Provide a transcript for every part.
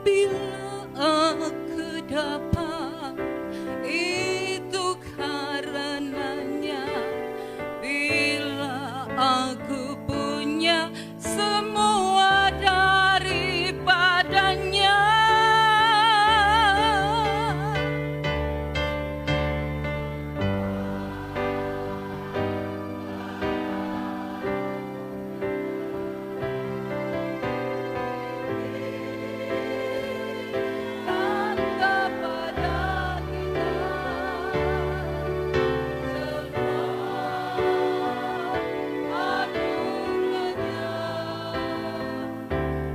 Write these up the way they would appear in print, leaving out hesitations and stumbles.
Bila aku dapat, itu karenanya. Bila aku punya semua daripadanya, tanda pada kita semua anugerahnya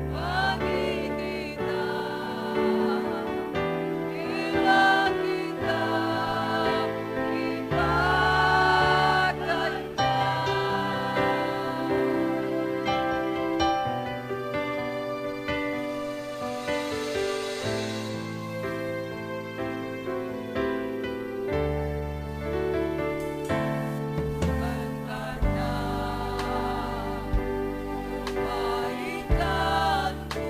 bagi kita bila kita ibadahnya. Karena kebaikanmu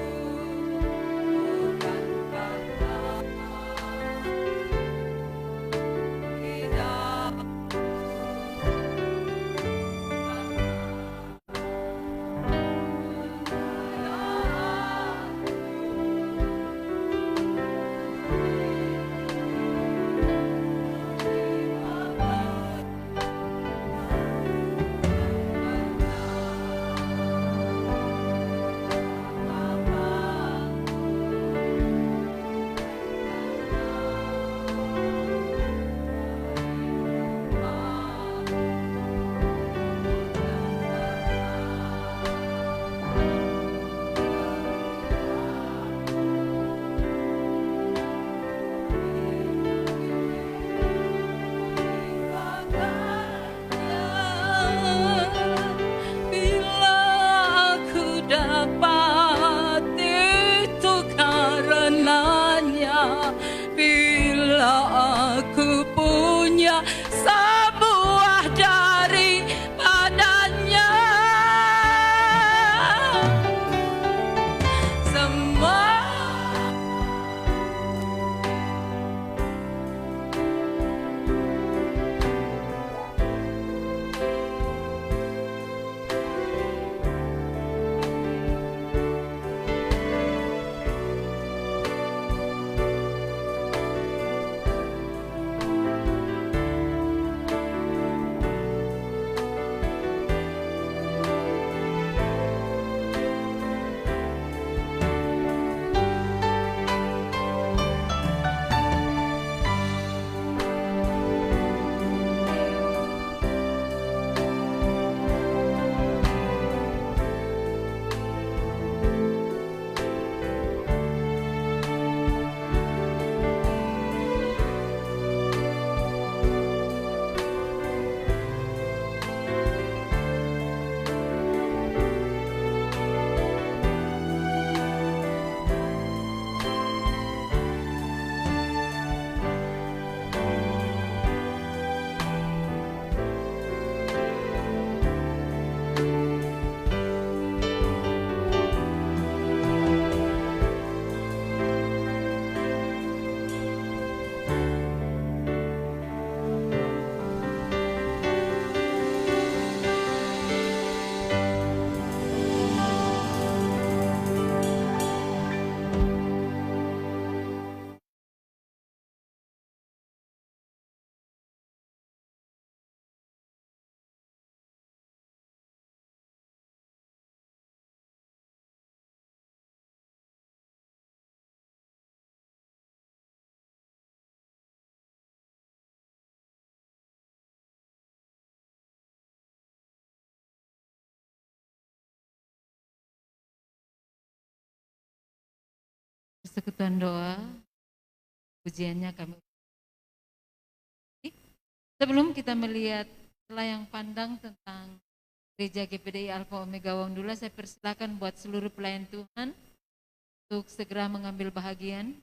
bukan karena bila aku dapat, itu karenanya. Bila aku punya sebuah daripadanya, semua persekutuan doa, pujiannya kami. Sebelum kita melihat layang pandang tentang Gereja GPDI Alpha Omega Wongdula, saya persilakan buat seluruh pelayan Tuhan untuk segera mengambil bahagian.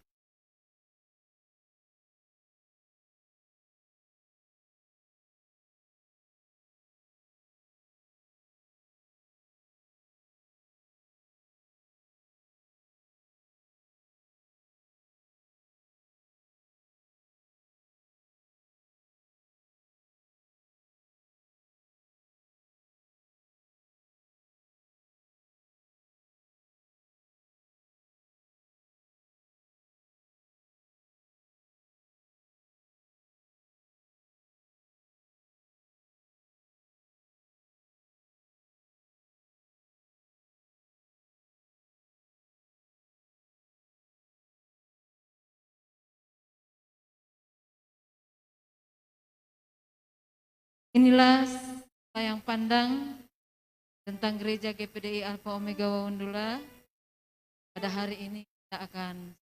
Inilah yang pandang tentang Gereja GPDI Alpha Omega Wawandula. Pada hari ini kita akan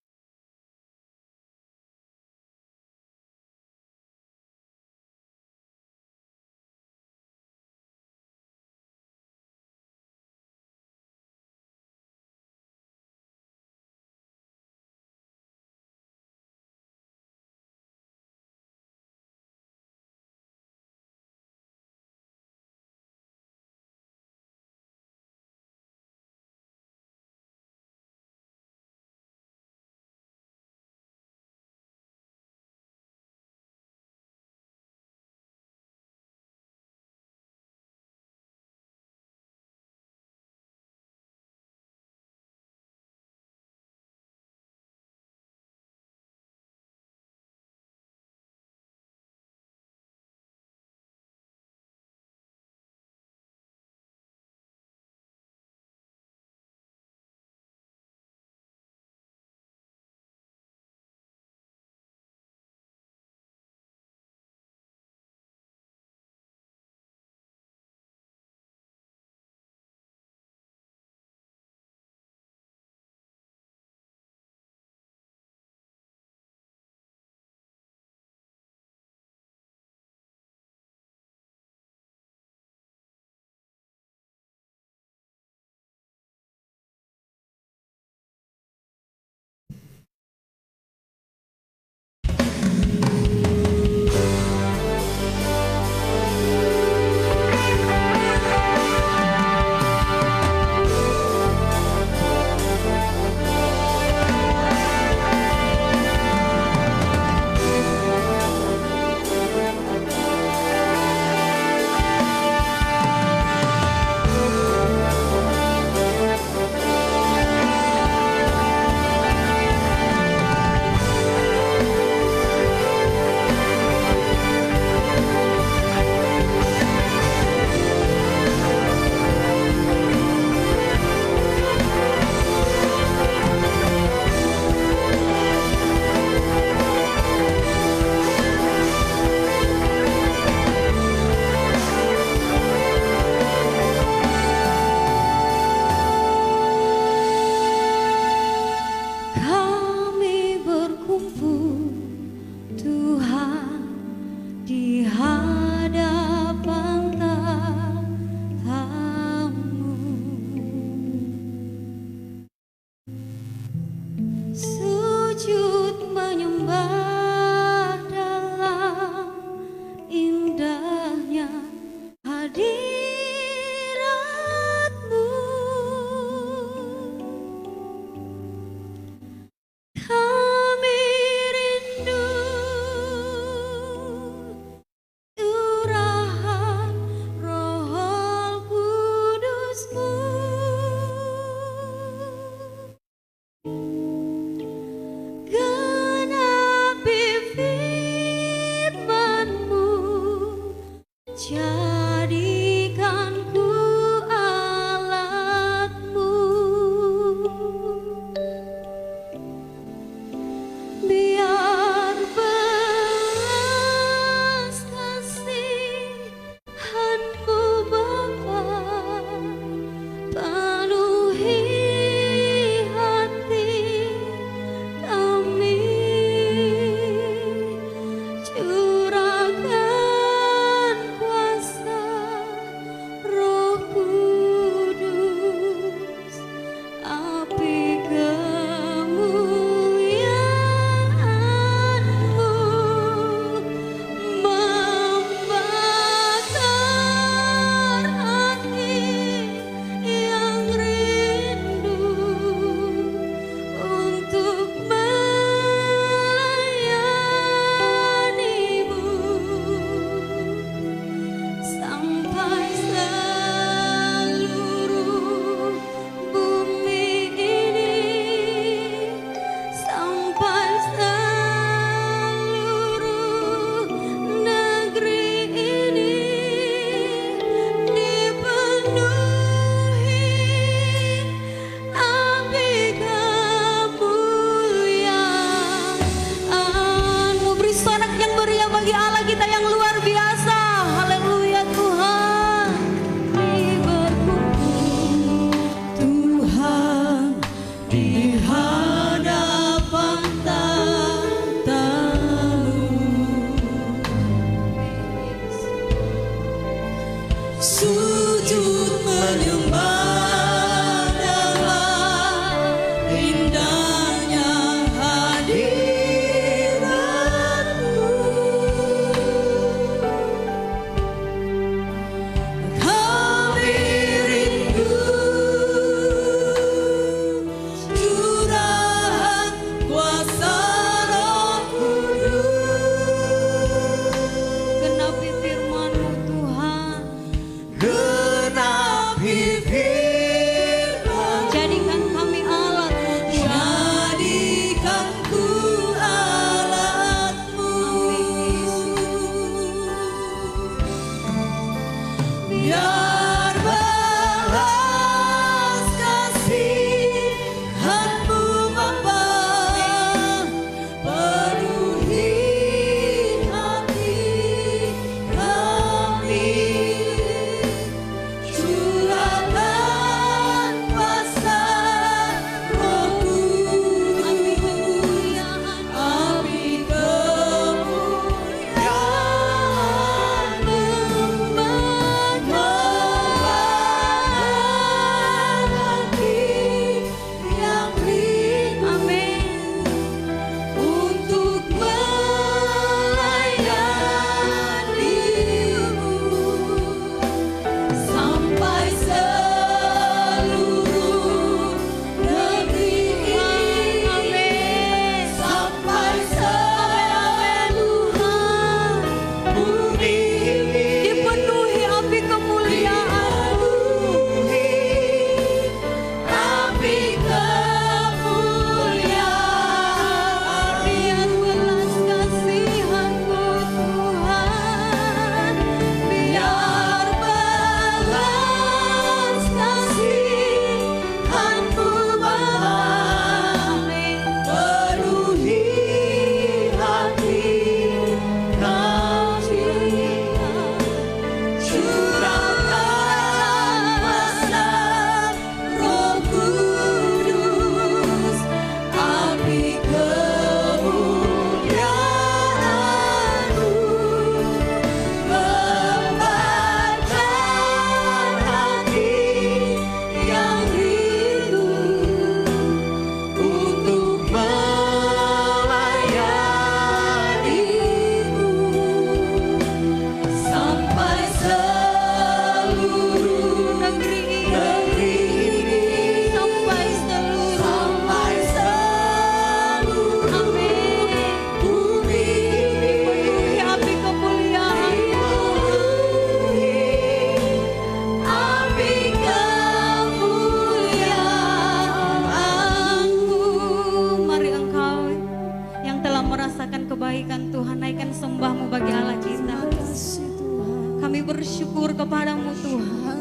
bersyukur kepadamu Tuhan.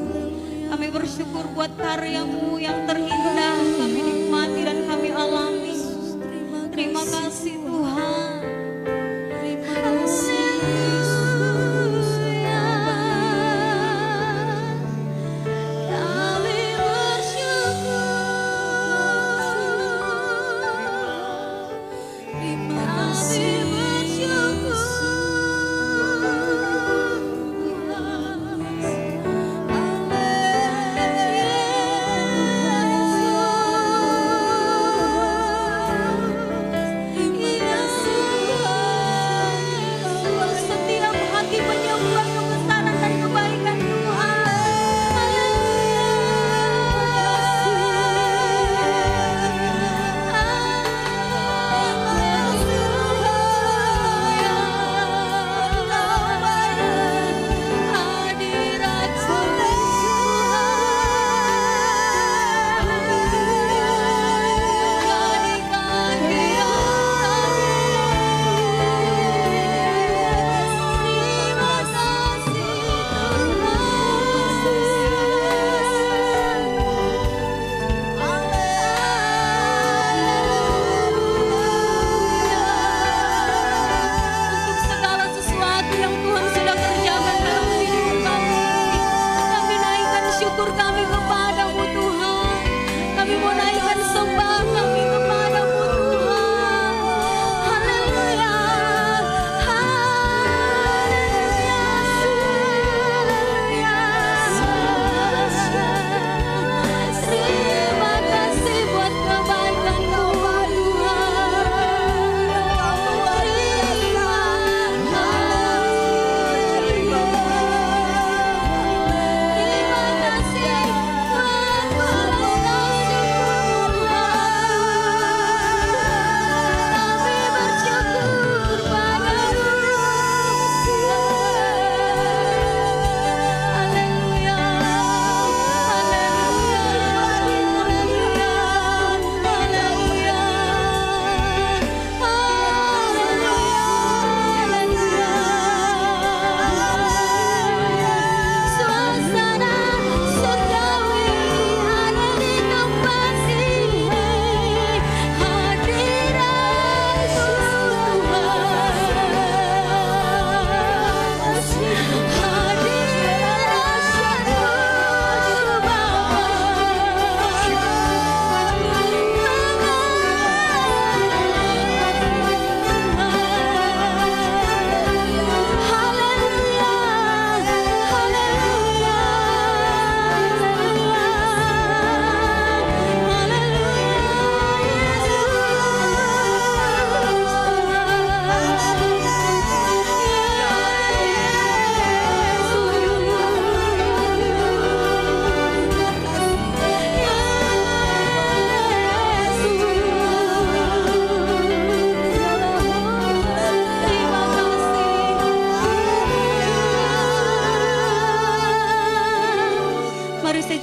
Kami bersyukur buat karya-Mu yang terindah kami nikmati dan kami alami. Terima kasih Tuhan. Terima kasih.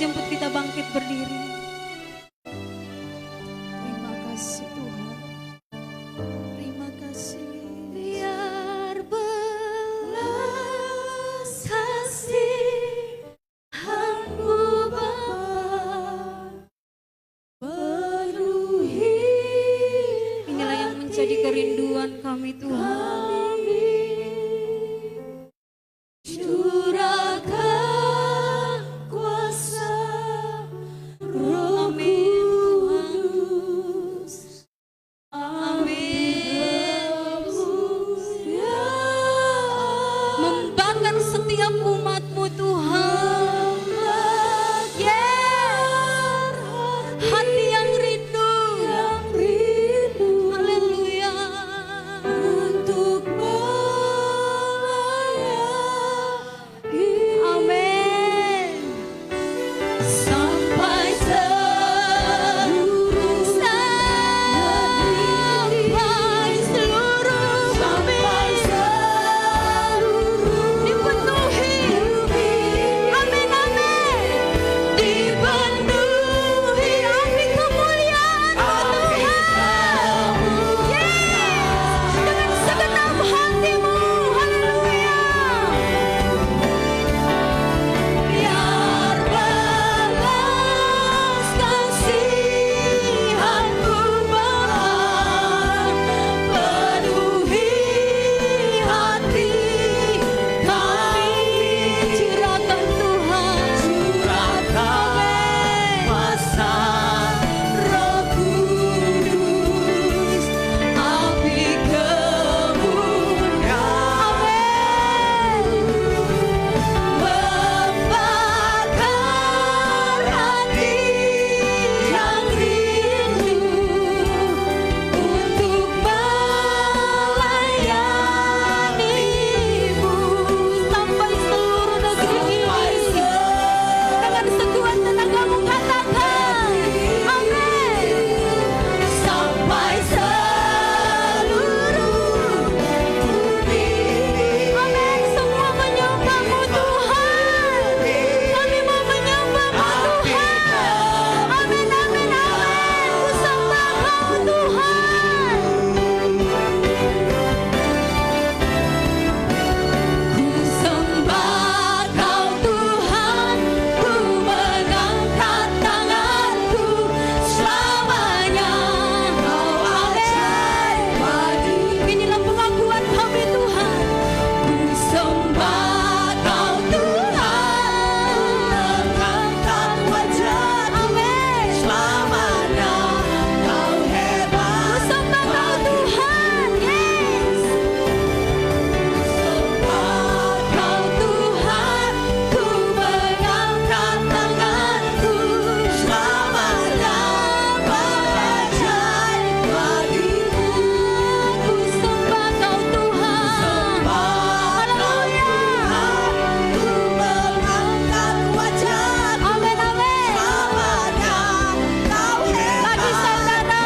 jemput kita bangkit berdiri. Terima kasih Tuhan. Terima kasih. Biar belas kasihan-Mu Bapa Penuhi inilah yang menjadi kerinduan kami Tuhan. curahkan kuasa Roh Amin Tuhan. Kudus. Amin. Ya Membakar setiap umat-Mu Tuhan. Yes. Hati yang rindu. Yang rindu Haleluya. untuk melayani. Amin. Sampai seluruh dipenuhi. Amin amin. Dipenuhi api kemuliaan-Mu Tuhan. Yes. Dengan segenap hati-Mu. Haleluya. Biar balas kasihan-Mu Bapa penuhi hati kami. Curahkan Tuhan. Curahkan kuasa Roh Kudus, api kemuliaan membakar hati yang rindu untuk melayani-Mu Sampai seluruh negeri ini. Dengan sekuat tenaga-Mu katakan. Amin. sampai seluruh bumi. Amin. Semua menyembah-Mu Tuhan. Kami mau menyembah-Mu Tuhan. Amin amin amin. Ku sembah Kau Tuhan. Ku sembah Kau Tuhan, ku mengangkat tanganku, selamanya Kau ajaib bagiku. Inilah pengakuan kami Tuhan. Ku sembah Kau Tuhan, mengangkat wajahku, selamanya Kau hebat. Ku sembah Kau Tuhan. Yes. Kau Tuhan, ku mengangkat tanganku, selamanya Kau ajaib bagiku. Ku sembah Kau Tuhan. Haleluya. Ku mengangkat wajahku, Amin amin. selamanya Kau hebat Bagi saudara,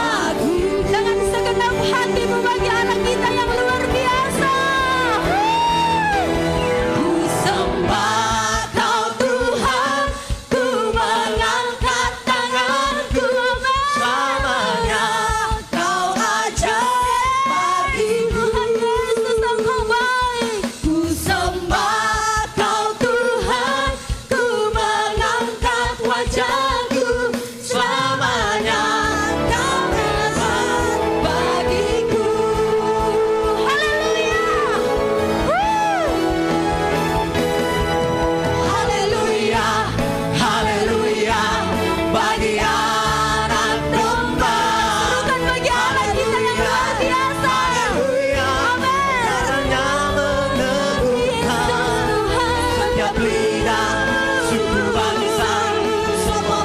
dengan segenap hatimu bagi anak kita yang luar biasa. Ku sembah Kau Tuhan, ku mengangkat tanganku, selamanya Kau ajaib bagiku. Tuhan Yesus Engkau baik. Ku sembah Kau Tuhan, ku mengangkat wajahku, selamanya Kau hebat bagiku. Haleluya. Haleluya, haleluya, bagi anak domba. Bukan bagi anak kita yang luar biasa. Haleluya, caranya meneguhkan Tuhan. setiap lidah, suku bangsa, semua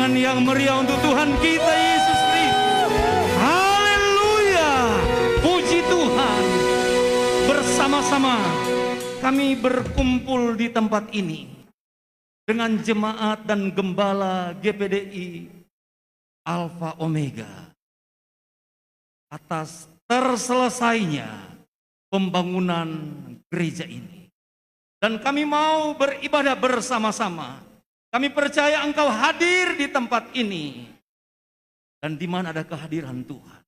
tangan yang meriah untuk Tuhan kita Yesus Kristus. Haleluya. Puji Tuhan. Bersama-sama kami berkumpul di tempat ini dengan jemaat dan gembala GPDI Alfa Omega atas terselesainya pembangunan gereja ini. Dan kami mau beribadah bersama-sama. Kami percaya Engkau hadir di tempat ini. Dan di mana ada kehadiran Tuhan,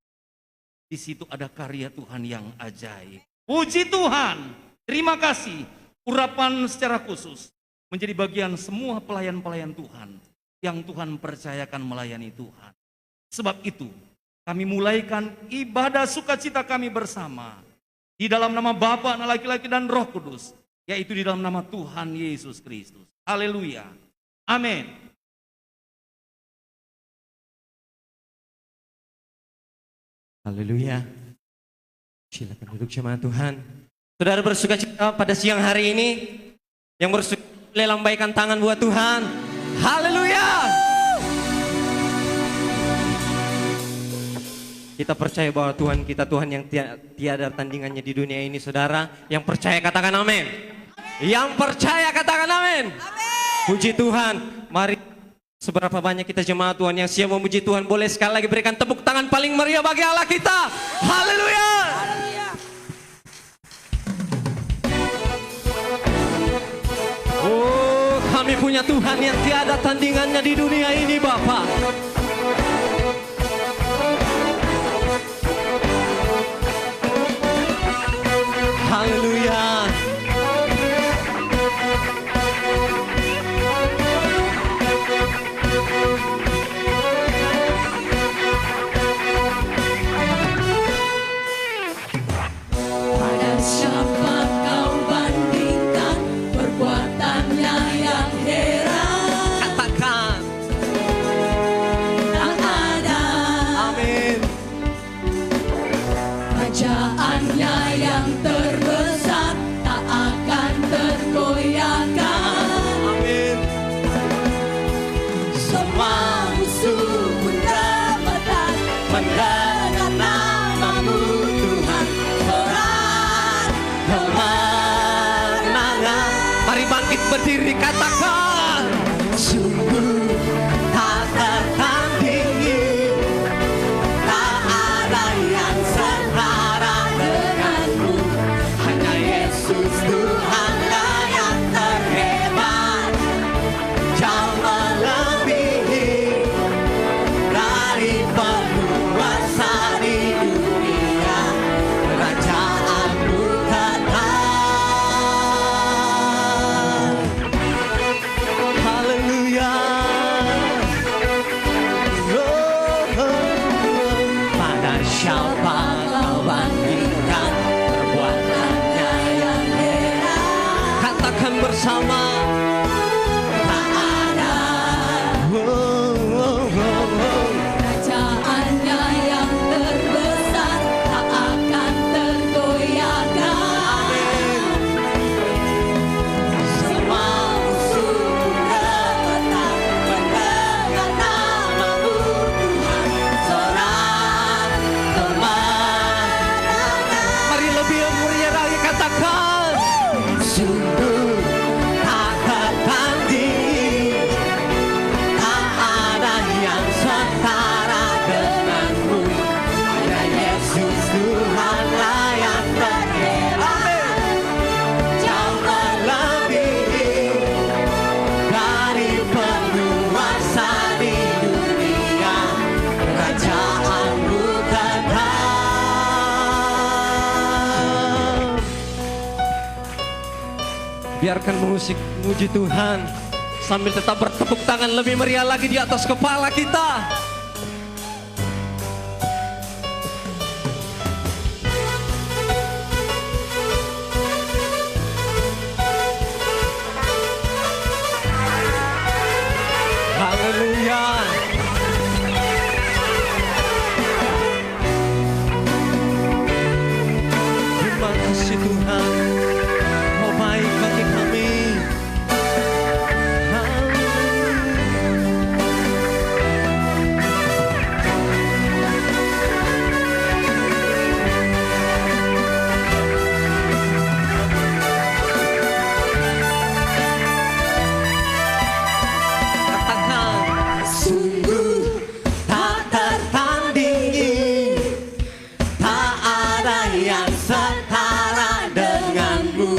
di situ ada karya Tuhan yang ajaib. Puji Tuhan. Terima kasih. Urapan secara khusus menjadi bagian semua pelayan-pelayan Tuhan yang Tuhan percayakan melayani Tuhan. Sebab itu kami mulaikan ibadah sukacita kami bersama di dalam nama Bapa, Anak laki-laki dan Roh Kudus, yaitu di dalam nama Tuhan Yesus Kristus. Haleluya. Amin. Haleluya. Silakan duduk jemaat Tuhan. Saudara bersukacita pada siang hari ini, yang bersuka boleh lambaikan tangan buat Tuhan. Haleluya. Kita percaya bahwa Tuhan kita Tuhan yang tiada tandingannya di dunia ini, saudara. Yang percaya katakan amin. Yang percaya katakan amin. Puji Tuhan. Mari seberapa banyak kita jemaat Tuhan yang siap memuji Tuhan, boleh sekali lagi berikan tepuk tangan paling meriah bagi Allah kita. Haleluya. Oh, kami punya Tuhan yang tiada tandingannya di dunia ini, Bapak. Haleluya. Pada siapa kau bandingkan perbuatannya yang heran? Katakan Tak ada amin. kerajaannya yang terbesar, tak akan tergoyahkan. Amin. Semua musuh pun dapat mendengar namamu Tuhan. Sorak Kemenangan. Mari bangkit berdiri katakan. Sungguh tak tertandingi, tak ada yang setara denganmu. Hanya Yesus Tuhanlah yang terhebat, jauh melebihi dari penguasa di dunia. Kerajaanmu kekal. Haleluya. Oh, oh, oh. Pada siapa kau bandingkan perbuatannya yang heran? Katakan bersama. Tak ada. Oh, oh, oh, oh. kerajaannya yang terbesar, tak akan tergoyahkan. Semua musuh dapat mendengar namamu Tuhan. Sorak kemenangan. Mari lebih meriah lagi katakan. Sungguh tak tertandingi, tak ada yang setara denganmu. Hanya Yesus Tuhanlah yang terhebat, jauh melebihi dari penguasa di dunia. Kerajaanmu kekal. Biarkan musik muji Tuhan sambil tetap bertepuk tangan lebih meriah lagi di atas kepala kita. Haleluya. Terima kasih Tuhan, Kau baik bagi kami. Haleluya. yang setara denganmu.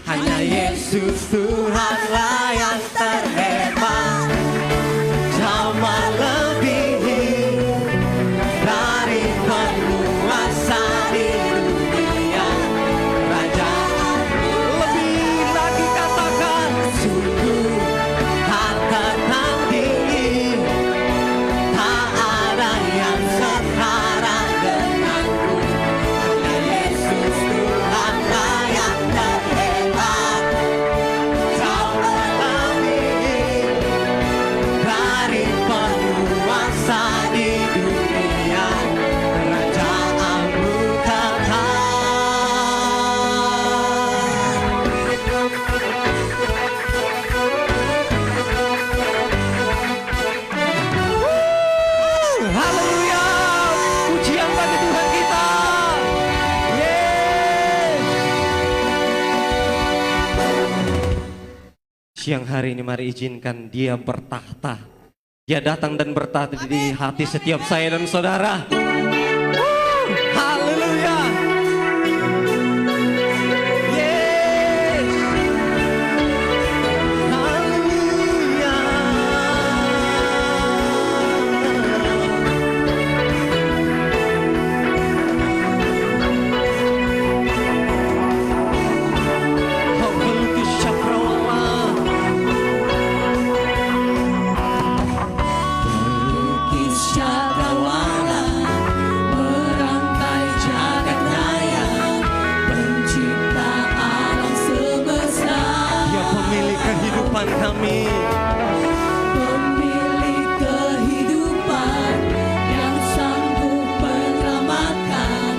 Hanya Yesus Tuhanlah yang terhebat, jauh melebihi dari penguasa di dunia. Kerajaan-Mu lebih lagi katakan, sungguh tak tertandingi, tak ada yang setara denganmu. Hanya Yesus Tuhanlah yang terhebat, jauh melebihi dari penguasa di dunia. Kerajaan-Mu kekal. Haleluya, pujian bagi Tuhan kita. Yes. Siang hari ini mari izinkan Dia bertahta. Dia datang dan bertahta di hati setiap saya dan saudara. Haleluya. Yes. Haleluya. Haleluya syakrawala. Pelukis cakrawala, merangkai jagat raya, pencipta alam semesta, Dia pemilik kehidupan kami. pemilik kehidupan yang sanggup menyelamatkan.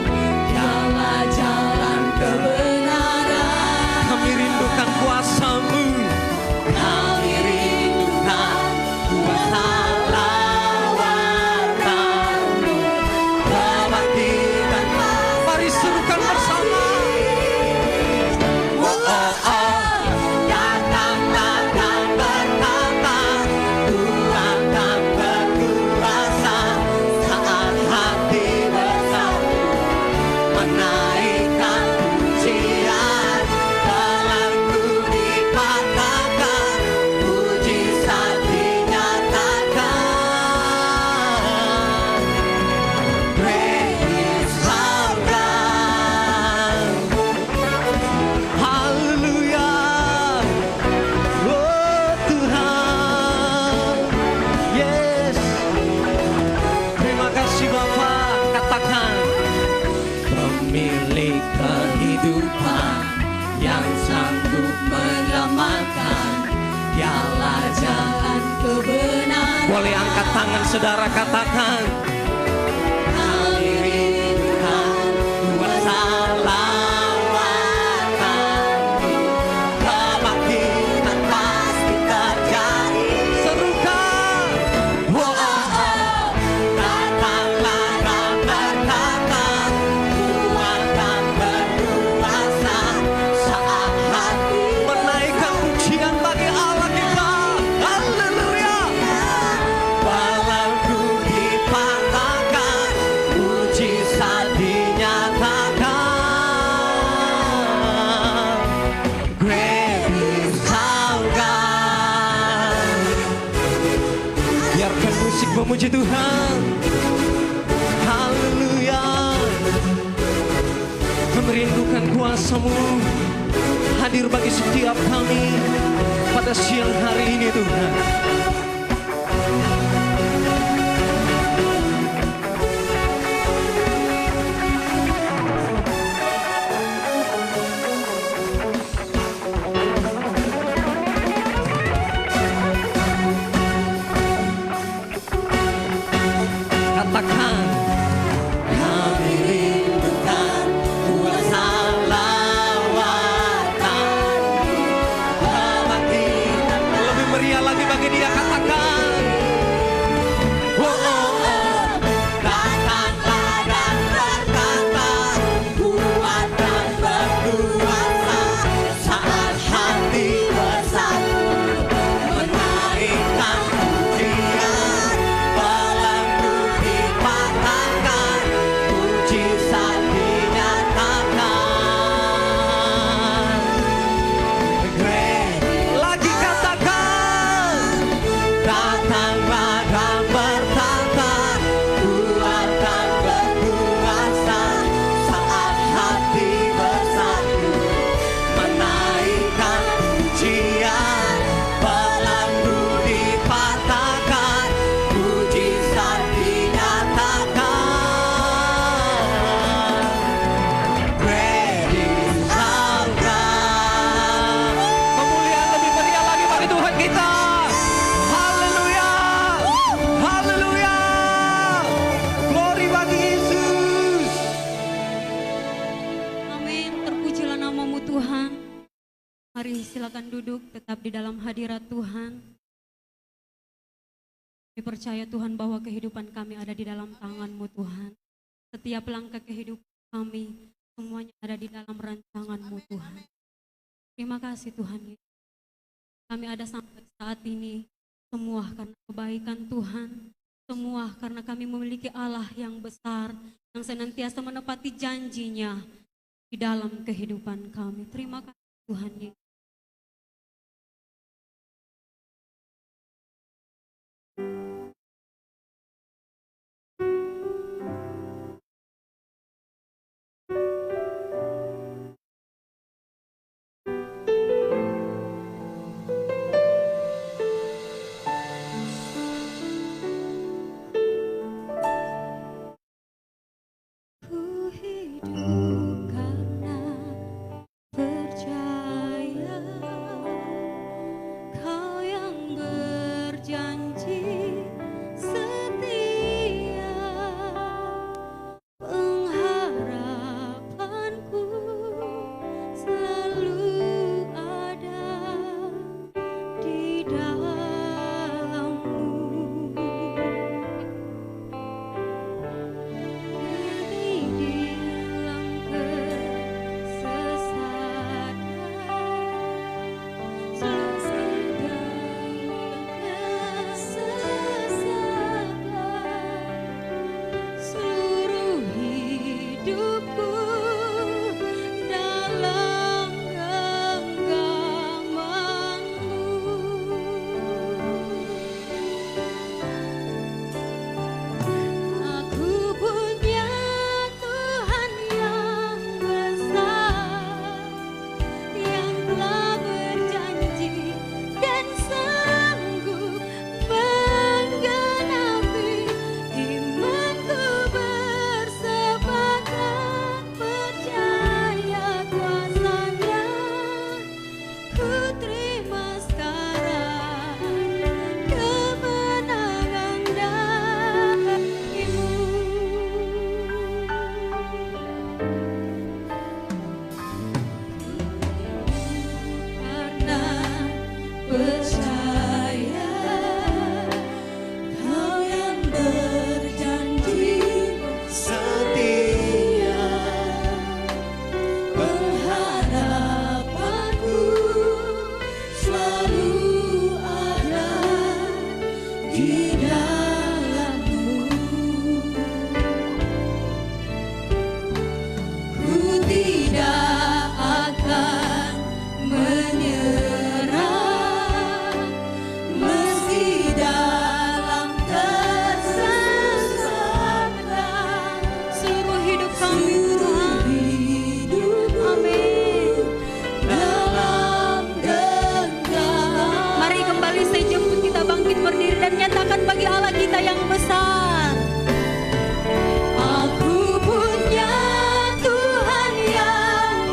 Dialah jalan kebenaran. Kami rindukan kuasa-Mu. Kami rindukan Kuasa lawatan-Mu, kebangkitan. Mari serukan bersama. Oh, oh, oh. Datanglah dan berkata, Tuhan dan berkuasa. Saat hati bersatu, menaikkan pujian, belenggu dipatahkan, mujizat dinyatakan. Great is our God. Haleluya. Oh Tuhan. Yes. Terima kasih Bapa. Katakan, pemilik kehidupan yang sanggup menyelamatkan. Dialah jalan kebenaran. Boleh angkat tangan saudara, katakan, kami rindukan kuasa lawatan-Mu, kebangkitan pasti terjadi. Serukan, oh, oh, oh. Datanglah dan berkata, Tuhan dan berkuasa. Saat hati menaikkan pujian bagi Allah kita. Haleluya. Belenggu dipatahkan, mujizat dinyatakan. Great is our God. Biarkan musik memuji Tuhan. Haleluya. Kami rindukan kuasa-Mu hadir bagi setiap kami pada siang hari ini Tuhan. Katakan, kami rindukan kuasa lawatan-Mu, kebangkitan. Lebih meriah lagi bagi Dia, katakan. Mari silakan duduk tetap di dalam hadirat Tuhan. Kami percaya Tuhan bahwa kehidupan kami ada di dalam tangan-Mu Tuhan. Setiap langkah kehidupan kami semuanya ada di dalam rancangan-Mu Tuhan. Terima kasih Tuhan Yesus. Kami ada sampai saat ini semua karena kebaikan Tuhan. Semua karena kami memiliki Allah yang besar yang senantiasa menepati janjinya di dalam kehidupan kami. Terima kasih Tuhan Yesus. Ku hidup karena percaya Kau yang berjanji setia, pengharapanku selalu ada di dalam-Mu. Dibilang kesesatan, seluruh hidupku dalam genggaman-Mu. Aku punya Tuhan yang besar, yang telah berjanji dan sanggup menggenapi. Imanku bersepakat percaya kuasa-Nya. Ku terima sekarang kemenangan dari-Mu. Karena percaya Kau yang berjanji setia, pengharapanku selalu ada di dalam-Mu. Ku tidak akan menyerah, meski dalam kesesakan. Seluruh hidup kami Tuhan, amin. Dalam genggaman. Mari kembali saya jemput kita bangkit berdiri dan nyatakan bagi Allah kita yang besar. Aku punya Tuhan yang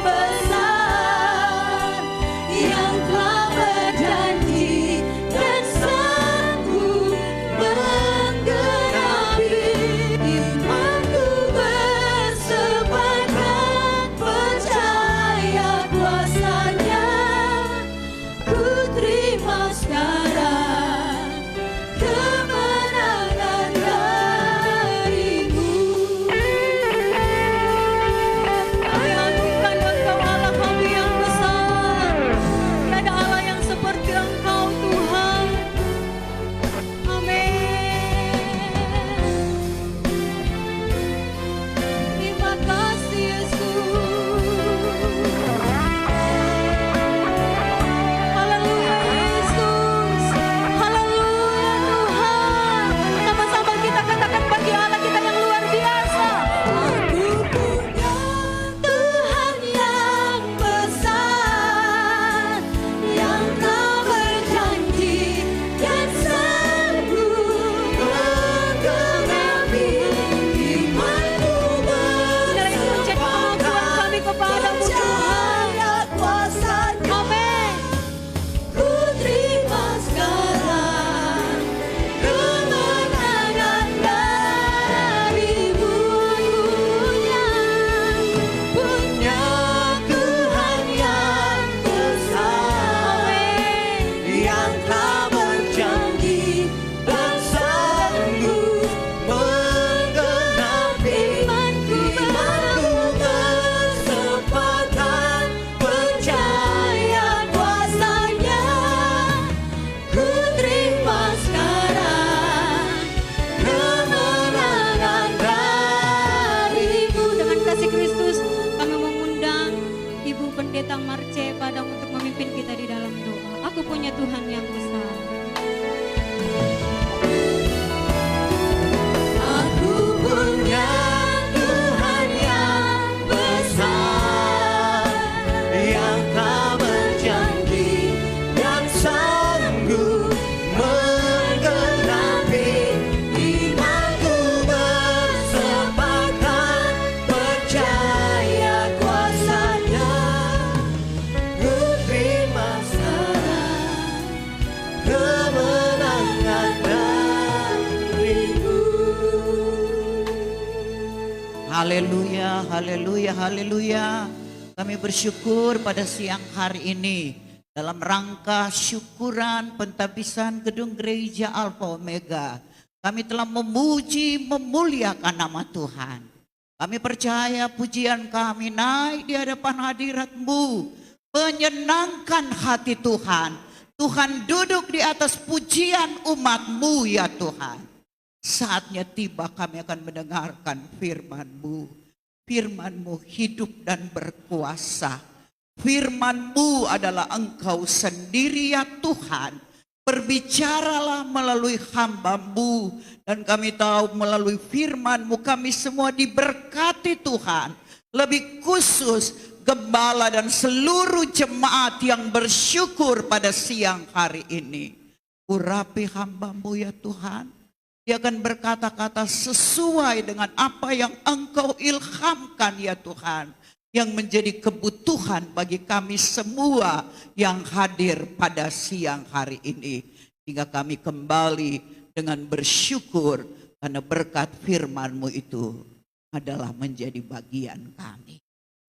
Haleluya, haleluya, haleluya. Kami bersyukur pada siang hari ini dalam rangka syukuran pentabisan gedung gereja Alfa Omega. Kami telah memuji, memuliakan nama Tuhan. Kami percaya pujian kami naik di hadapan hadirat-Mu, menyenangkan hati Tuhan. Tuhan duduk di atas pujian umat-Mu ya Tuhan. Saatnya tiba kami akan mendengarkan firman-Mu. Firman-Mu hidup dan berkuasa. Firman-Mu adalah Engkau sendiri ya Tuhan. Berbicaralah melalui hamba-Mu. Dan kami tahu melalui firman-Mu kami semua diberkati Tuhan. Lebih khusus gembala dan seluruh jemaat yang bersyukur pada siang hari ini. Urapi hamba-Mu ya Tuhan. Dia akan berkata-kata sesuai dengan apa yang Engkau ilhamkan ya Tuhan. Yang menjadi kebutuhan bagi kami semua yang hadir pada siang hari ini. Hingga kami kembali dengan bersyukur karena berkat firman-Mu itu adalah menjadi bagian kami.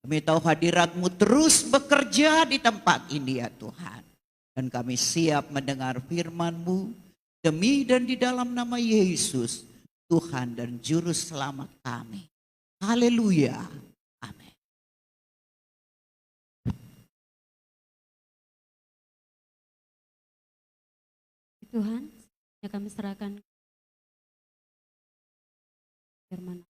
Kami tahu hadirat-Mu terus bekerja di tempat ini ya Tuhan. Dan kami siap mendengar firman-Mu. Demi dan di dalam nama Yesus, Tuhan dan Juru Selamat kami. Haleluya. Amin. Tuhan, ya kami serahkan firman.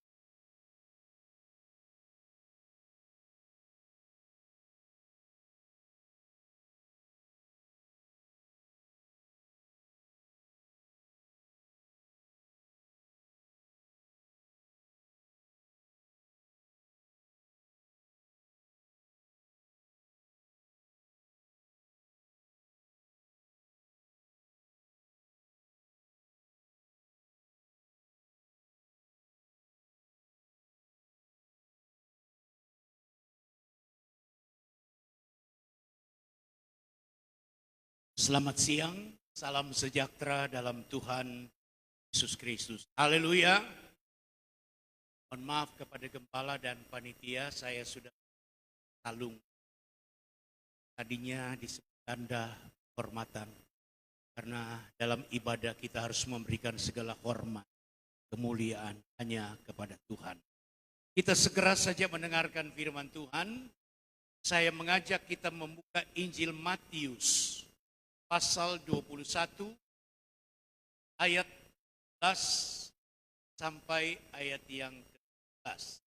Selamat siang, salam sejahtera dalam Tuhan Yesus Kristus. Haleluya. Mohon maaf kepada gembala dan panitia, saya sudah kalung. Tadinya disebut tanda kehormatan. Karena dalam ibadah kita harus memberikan segala hormat, kemuliaan hanya kepada Tuhan. Kita segera saja mendengarkan firman Tuhan. Saya mengajak kita membuka Injil Matius. Pasal 21 ayat 11 sampai ayat yang ke-11.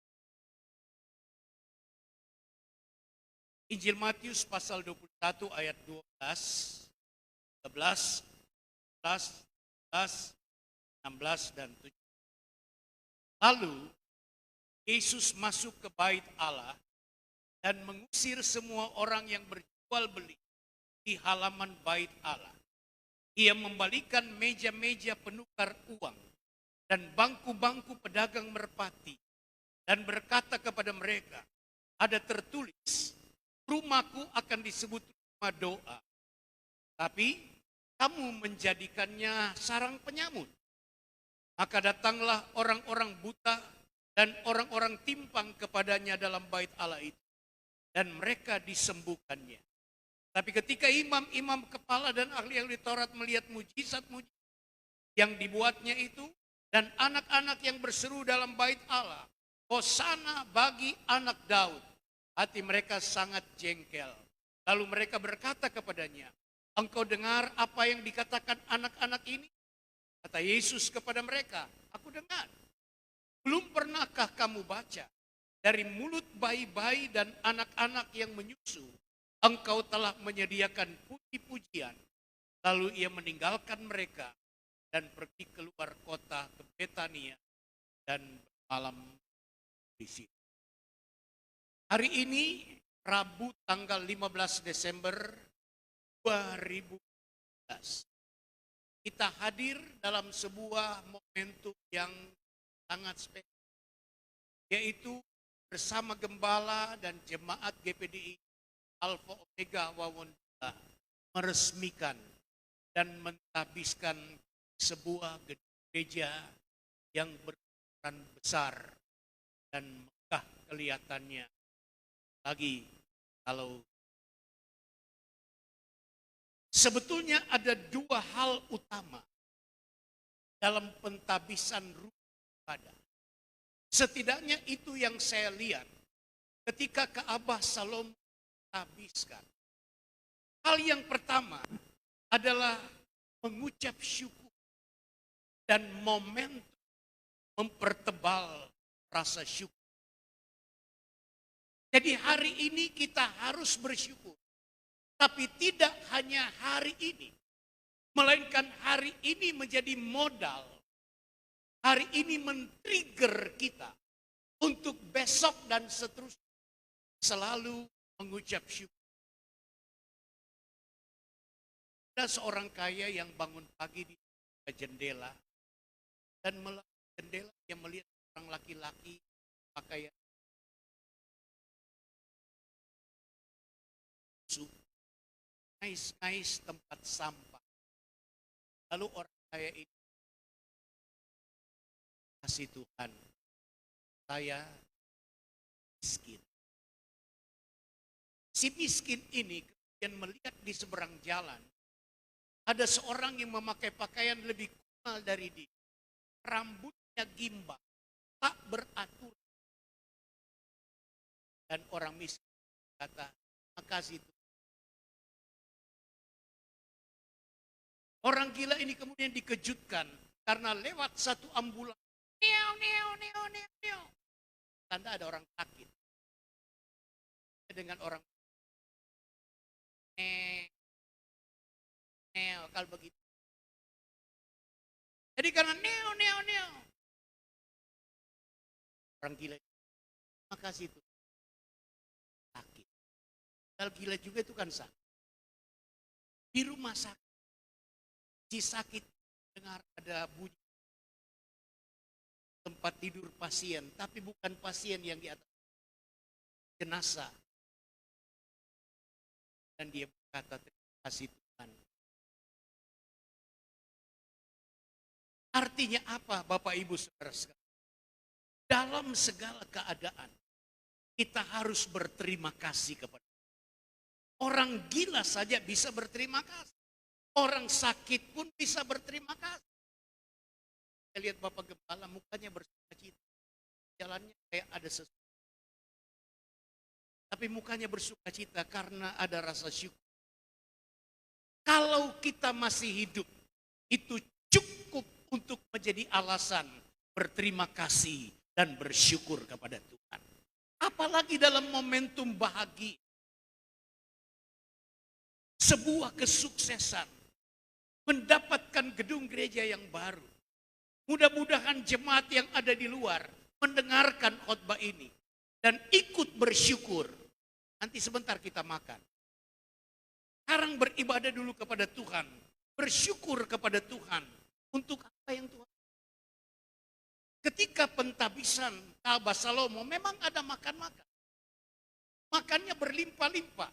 Injil Matius pasal 21 ayat 12, 11, 11, 16 dan 17. Lalu Yesus masuk ke bait Allah dan mengusir semua orang yang berjual beli di halaman bait Allah. Ia membalikan meja-meja penukar uang dan bangku-bangku pedagang merpati dan berkata kepada mereka, ada tertulis, rumahku akan disebut rumah doa, tapi kamu menjadikannya sarang penyamut. Maka datanglah orang-orang buta dan orang-orang timpang kepadanya dalam bait Allah itu, dan mereka disembuhkannya. Tapi ketika imam-imam kepala dan ahli-ahli Taurat melihat mujizat-mujizat yang dibuatnya itu, dan anak-anak yang berseru dalam bait Allah, Hosana bagi anak Daud, hati mereka sangat jengkel. Lalu mereka berkata kepadanya, engkau dengar apa yang dikatakan anak-anak ini? Kata Yesus kepada mereka, aku dengar. Belum pernahkah kamu baca, dari mulut bayi-bayi dan anak-anak yang menyusu, engkau telah menyediakan puji-pujian. Lalu ia meninggalkan mereka dan pergi keluar kota ke Betania dan bermalam di situ. Hari ini Rabu tanggal 15 Desember 2019. Kita hadir dalam sebuah momentum yang sangat spesial, yaitu bersama gembala dan jemaat GPDI Alfa Omega Wawonda meresmikan dan mentabiskan sebuah gereja yang berukuran besar dan megah kelihatannya. Lagi kalau sebetulnya ada dua hal utama dalam pentabisan rumah ibadah. Setidaknya itu yang saya lihat ketika Ka'bah Salomo ditabiskan. Hal yang pertama adalah mengucap syukur dan momentum mempertebal rasa syukur. Jadi hari ini kita harus bersyukur. Tapi tidak hanya hari ini. Melainkan hari ini menjadi modal. Hari ini men-trigger kita untuk besok dan seterusnya selalu mengucap syukur. Ada seorang kaya yang bangun pagi di jendela dan melalui jendela dia melihat orang laki-laki pakaian ngais-ngais tempat sampah. Lalu orang kaya ini, kasih Tuhan, saya miskin. Si miskin ini kemudian melihat di seberang jalan, ada seorang yang memakai pakaian lebih kumal dari dia. Rambutnya gimbal, tak beratur. Dan orang miskin kata, makasih Tuhan. Orang gila ini kemudian dikejutkan karena lewat satu ambulan. Neo. Tanda ada orang sakit. Dengan orang neo kalau begitu. Jadi karena neo. Orang gila. Makasih itu. Sakit. Kalau gila juga itu kan sakit. Di rumah sakit. Si sakit dengar ada bunyi tempat tidur pasien, tapi bukan pasien yang di atas jenazah. Dan dia berkata, terima kasih Tuhan. Artinya apa Bapak Ibu Saudara sekalian? Dalam segala keadaan, kita harus berterima kasih kepada Tuhan. Orang gila saja bisa berterima kasih. Orang sakit pun bisa berterima kasih. Saya lihat Bapak Gembala mukanya bersukacita. Jalannya kayak ada sesuatu. Tapi mukanya bersukacita karena ada rasa syukur. Kalau kita masih hidup, itu cukup untuk menjadi alasan berterima kasih dan bersyukur kepada Tuhan. Apalagi dalam momentum bahagia. Sebuah kesuksesan. Mendapatkan gedung gereja yang baru. Mudah-mudahan jemaat yang ada di luar mendengarkan khotbah ini dan ikut bersyukur. Nanti sebentar kita makan. Sekarang beribadah dulu kepada Tuhan, bersyukur kepada Tuhan untuk apa yang Tuhan. Ketika pentabisan Ka'bah Salomo memang ada makan-makan. Makannya berlimpah-limpah.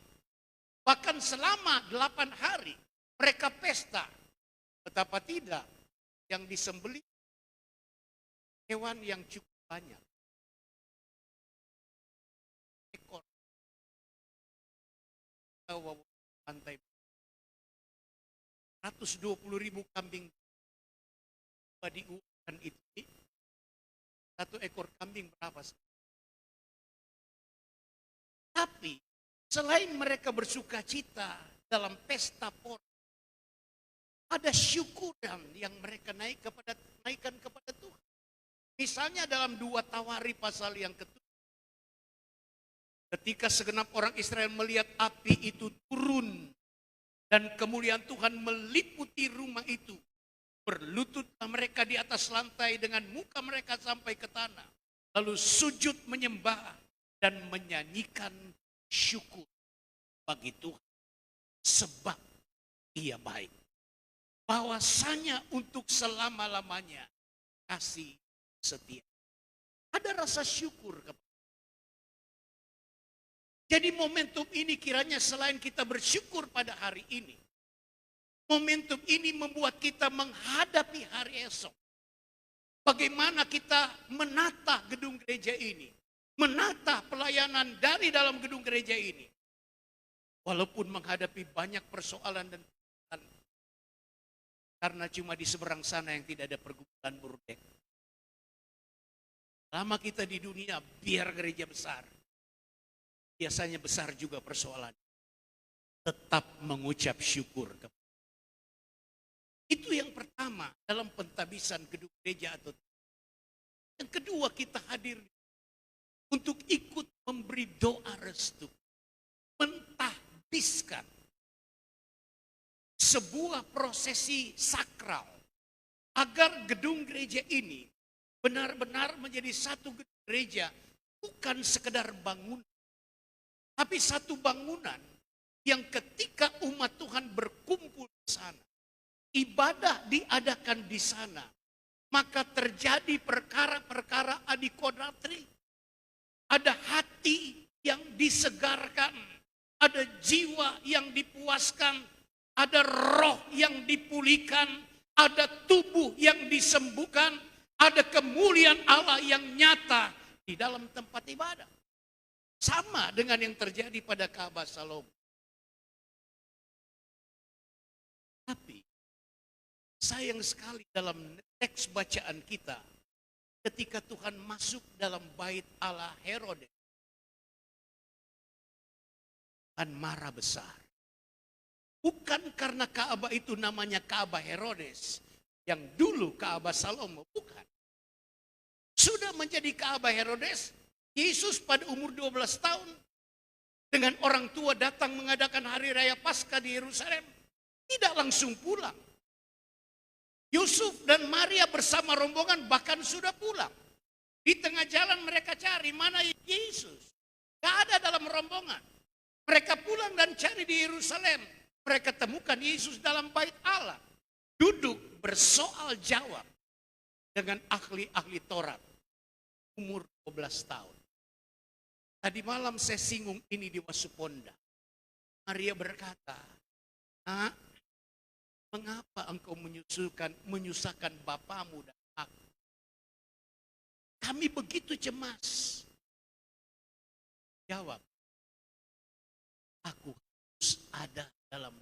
Bahkan selama 8 hari mereka pesta. Betapa tidak yang disembelih hewan yang cukup banyak. Ekor. Pantai 120.000 kambing diuangkan itu. Satu ekor kambing berapa? Tapi selain mereka bersuka cita dalam pesta pora, ada syukuran yang mereka naikkan kepada Tuhan. Misalnya dalam 2 Tawari pasal yang ke-7. Ketika segenap orang Israel melihat api itu turun dan kemuliaan Tuhan meliputi rumah itu. Berlututlah mereka di atas lantai dengan muka mereka sampai ke tanah. Lalu sujud menyembah dan menyanyikan syukur bagi Tuhan. Sebab Ia baik. Bahwasanya untuk selama-lamanya kasih setia. Ada rasa syukur. Jadi momentum ini kiranya selain kita bersyukur pada hari ini, momentum ini membuat kita menghadapi hari esok. Bagaimana kita menata gedung gereja ini. menata pelayanan dari dalam gedung gereja ini. Walaupun menghadapi banyak persoalan dan tantangan. Karena cuma di seberang sana yang tidak ada pergumulan burdek. Lama kita di dunia, biar gereja besar. Biasanya besar juga persoalan. Tetap mengucap syukur. Itu yang pertama dalam pentabisan gedung gereja atau yang kedua, kita hadir untuk ikut memberi doa restu. Mentahbiskan sebuah prosesi sakral agar gedung gereja ini benar-benar menjadi satu gedung gereja, bukan sekedar bangunan, tapi satu bangunan yang ketika umat Tuhan berkumpul di sana, ibadah diadakan di sana, maka terjadi perkara-perkara adikodratri. Ada hati yang disegarkan, ada jiwa yang dipuaskan, ada roh yang dipulihkan, ada tubuh yang disembuhkan, ada kemuliaan Allah yang nyata di dalam tempat ibadah. Sama dengan yang terjadi pada Ka'bah Salomo. Tapi sayang sekali dalam teks bacaan kita, ketika Tuhan masuk dalam bait Allah Herodes, Tuhan marah besar. Bukan karena Ka'bah itu namanya Ka'bah Herodes, yang dulu Ka'bah Salomo, bukan. Sudah menjadi Ka'bah Herodes, Yesus pada umur 12 tahun, dengan orang tua datang mengadakan hari raya Paskah di Yerusalem, tidak langsung pulang. Yusuf dan Maria bersama rombongan bahkan sudah pulang. Di tengah jalan mereka cari mana Yesus. Gak ada dalam rombongan. Mereka pulang dan cari di Yerusalem. Mereka temukan Yesus dalam bait Allah. Duduk bersoal jawab dengan ahli-ahli Taurat. Umur 12 tahun. Tadi malam saya singgung ini di Wasuponda. Maria berkata, "Nak, mengapa engkau menyusahkan bapamu dan aku? Kami begitu cemas." Jawab, "Aku harus ada dalam."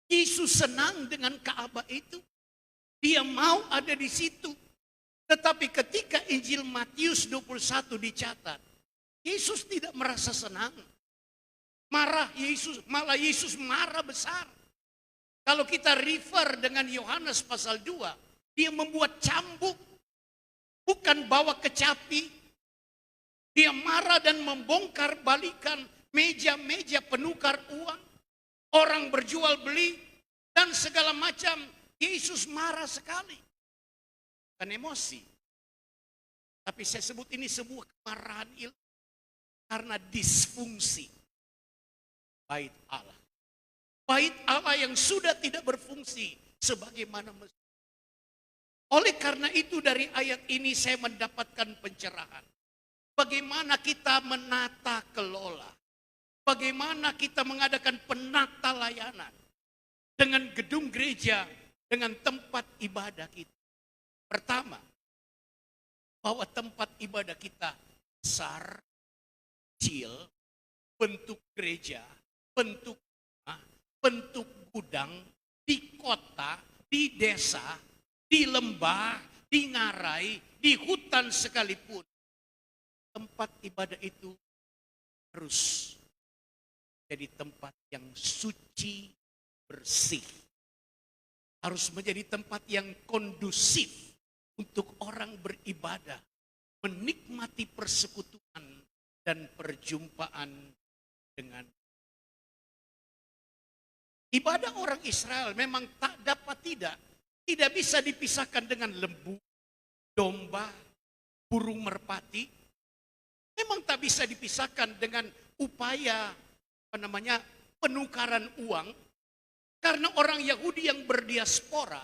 Yesus senang dengan Ka'bah itu. Dia mau ada di situ. Tetapi ketika Injil Matius 21 dicatat, Yesus tidak merasa senang. Malah Yesus marah besar. Kalau kita refer dengan Yohanes pasal 2, dia membuat cambuk, bukan bawa kecapi. Dia marah dan membongkar balikan meja-meja penukar uang, orang berjual beli, dan segala macam. Yesus marah sekali. Bukan emosi. Tapi saya sebut ini sebuah kemarahan ilahi karena disfungsi bait Allah. Bait Allah yang sudah tidak berfungsi sebagaimana mestinya. Oleh karena itu dari ayat ini saya mendapatkan pencerahan. Bagaimana kita menata kelola. Bagaimana kita mengadakan penata layanan. Dengan gedung gereja, dengan tempat ibadah kita. Pertama, bahwa tempat ibadah kita besar, kecil, bentuk gereja, bentuk rumah, bentuk gudang, di kota, di desa, di lembah, di ngarai, di hutan sekalipun. Tempat ibadah itu harus jadi tempat yang suci, bersih. Harus menjadi tempat yang kondusif untuk orang beribadah, menikmati persekutuan dan perjumpaan dengan ibadah orang Israel. Memang tak dapat tidak bisa dipisahkan dengan lembu, domba, burung merpati. Memang tak bisa dipisahkan dengan upaya penukaran uang. Karena orang Yahudi yang berdiaspora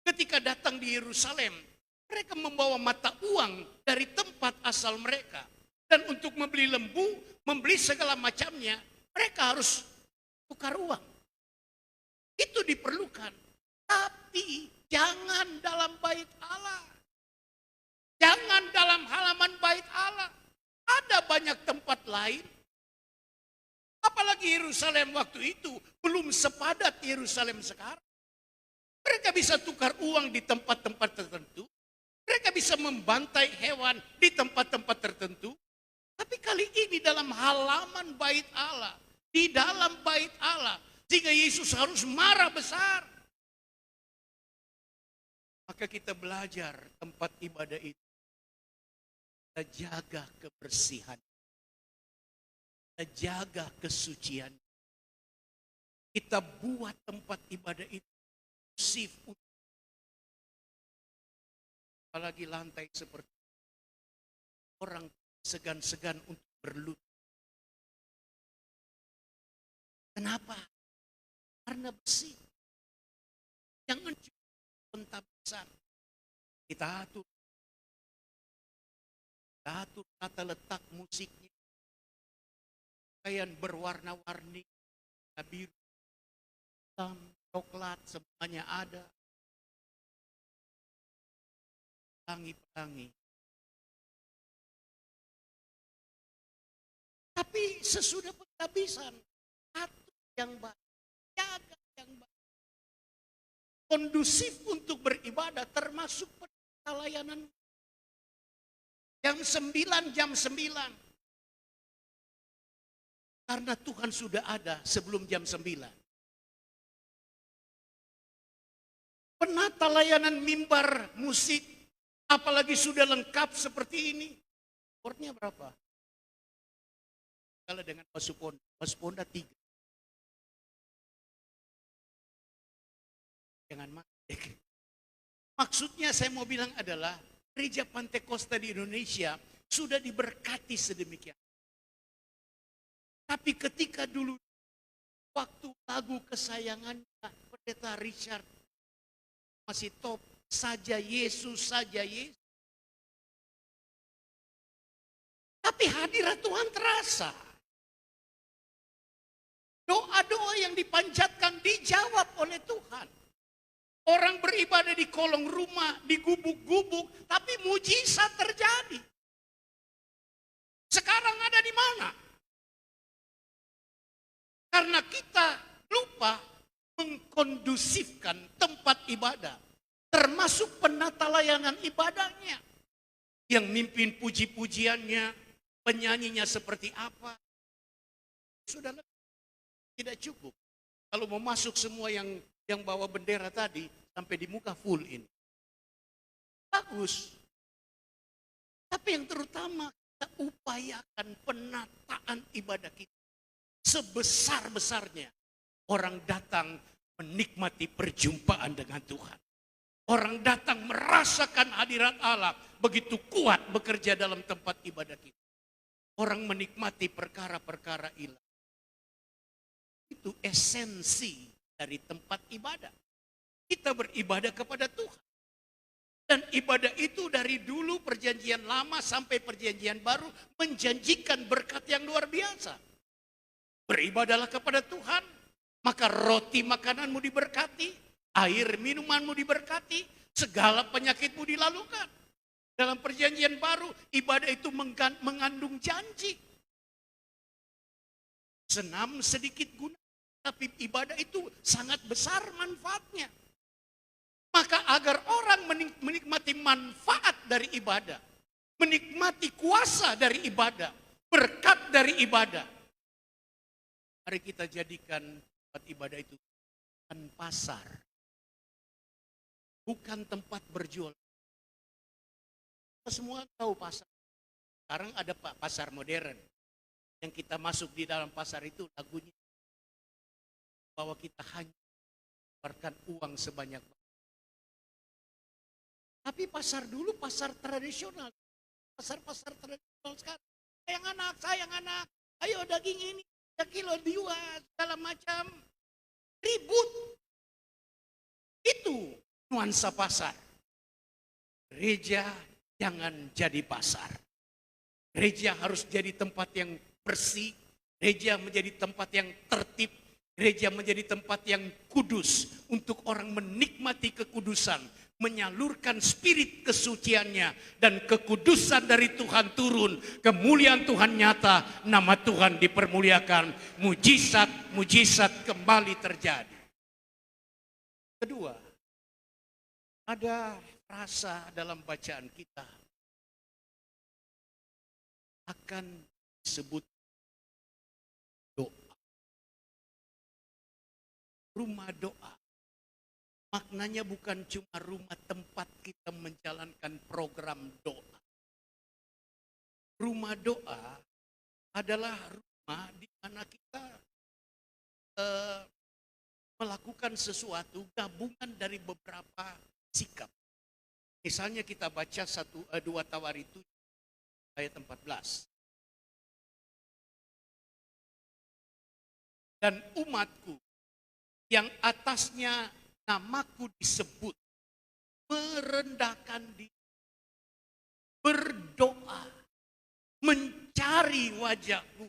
ketika datang di Yerusalem, mereka membawa mata uang dari tempat asal mereka. Dan untuk membeli lembu, membeli segala macamnya, mereka harus tukar uang. Itu diperlukan. Tapi jangan dalam bait Allah. Jangan dalam halaman bait Allah. Ada banyak tempat lain. Apalagi Yerusalem waktu itu belum sepadat Yerusalem sekarang. Mereka bisa tukar uang di tempat-tempat tertentu. Mereka bisa membantai hewan di tempat-tempat tertentu. Tapi kali ini dalam halaman bait Allah. Di dalam bait Allah. Sehingga Yesus harus marah besar. Maka kita belajar tempat ibadah itu. Kita jaga kebersihan. Kita jaga kesucian. Kita buat tempat ibadah itu kondusif. Apalagi lantai seperti orang segan-segan untuk berlutut. Kenapa? Karena bersih. Jangan cuma pentabisan. Kita atur tata letak musiknya. Pakaian berwarna-warni, biru, hitam, coklat, semuanya ada. Pelangi-pelangi. Tapi sesudah penghabisan, atur yang baik, jaga yang baik. Kondusif untuk beribadah termasuk pelayanan. Jam 9, jam 9. Karena Tuhan sudah ada sebelum jam 9. Penata layanan mimbar musik, apalagi sudah lengkap seperti ini. Portnya berapa? Kalau dengan Pasuponda 3. Jangan masuk. Maksudnya saya mau bilang adalah gereja Pantekosta di Indonesia sudah diberkati sedemikian. Tapi ketika dulu waktu lagu kesayangannya Pendeta Richard masih top, saja Yesus, saja Yesus. Tapi hadirat Tuhan terasa. Doa-doa yang dipanjatkan dijawab oleh Tuhan. Orang beribadah di kolong rumah, di gubuk-gubuk, tapi mujizat terjadi. Sekarang ada di mana? Karena kita lupa mengkondusifkan tempat ibadah. Termasuk penata layanan ibadahnya. Yang mimpin puji-pujiannya, penyanyinya seperti apa. Sudah tidak cukup. Kalau mau masuk semua yang bawa bendera tadi, sampai di muka full ini. Bagus. Tapi yang terutama kita upayakan penataan ibadah kita. Sebesar-besarnya orang datang menikmati perjumpaan dengan Tuhan. Orang datang merasakan hadirat Allah begitu kuat bekerja dalam tempat ibadah kita. Orang menikmati perkara-perkara ilahi. Itu esensi dari tempat ibadah. Kita beribadah kepada Tuhan. Dan ibadah itu dari dulu perjanjian lama sampai perjanjian baru menjanjikan berkat yang luar biasa. Beribadahlah kepada Tuhan, maka roti makananmu diberkati, air minumanmu diberkati, segala penyakitmu dilalukan. Dalam perjanjian baru, ibadah itu mengandung janji. Senam sedikit guna, tapi ibadah itu sangat besar manfaatnya. Maka agar orang menikmati manfaat dari ibadah, menikmati kuasa dari ibadah, berkat dari ibadah. Mari kita jadikan tempat ibadah itu bukan pasar, bukan tempat berjual. Kita semua tahu pasar. Sekarang ada pasar modern. Yang kita masuk di dalam pasar itu lagunya bahwa kita hanya mengeluarkan uang sebanyak-banyaknya. Tapi pasar dulu pasar tradisional. Pasar-pasar tradisional sekarang. Sayang anak, ayo daging ini 3 kilo dijual, segala macam. Ribut. Itu nuansa pasar. Gereja jangan jadi pasar. Gereja harus jadi tempat yang bersih. Gereja menjadi tempat yang tertib. Gereja menjadi tempat yang kudus. Untuk orang menikmati kekudusan. menyalurkan spirit kesuciannya dan kekudusan dari Tuhan turun, kemuliaan Tuhan nyata, nama Tuhan dipermuliakan, mujizat kembali terjadi. Kedua, ada frasa dalam bacaan kita akan disebut doa. Rumah doa. Maknanya bukan cuma rumah tempat kita menjalankan program doa. Rumah doa adalah rumah di mana kita melakukan sesuatu gabungan dari beberapa sikap. Misalnya kita baca 2 Tawari 7 ayat 14. Dan umatku yang atasnya namaku disebut merendahkan diri, berdoa, mencari wajahku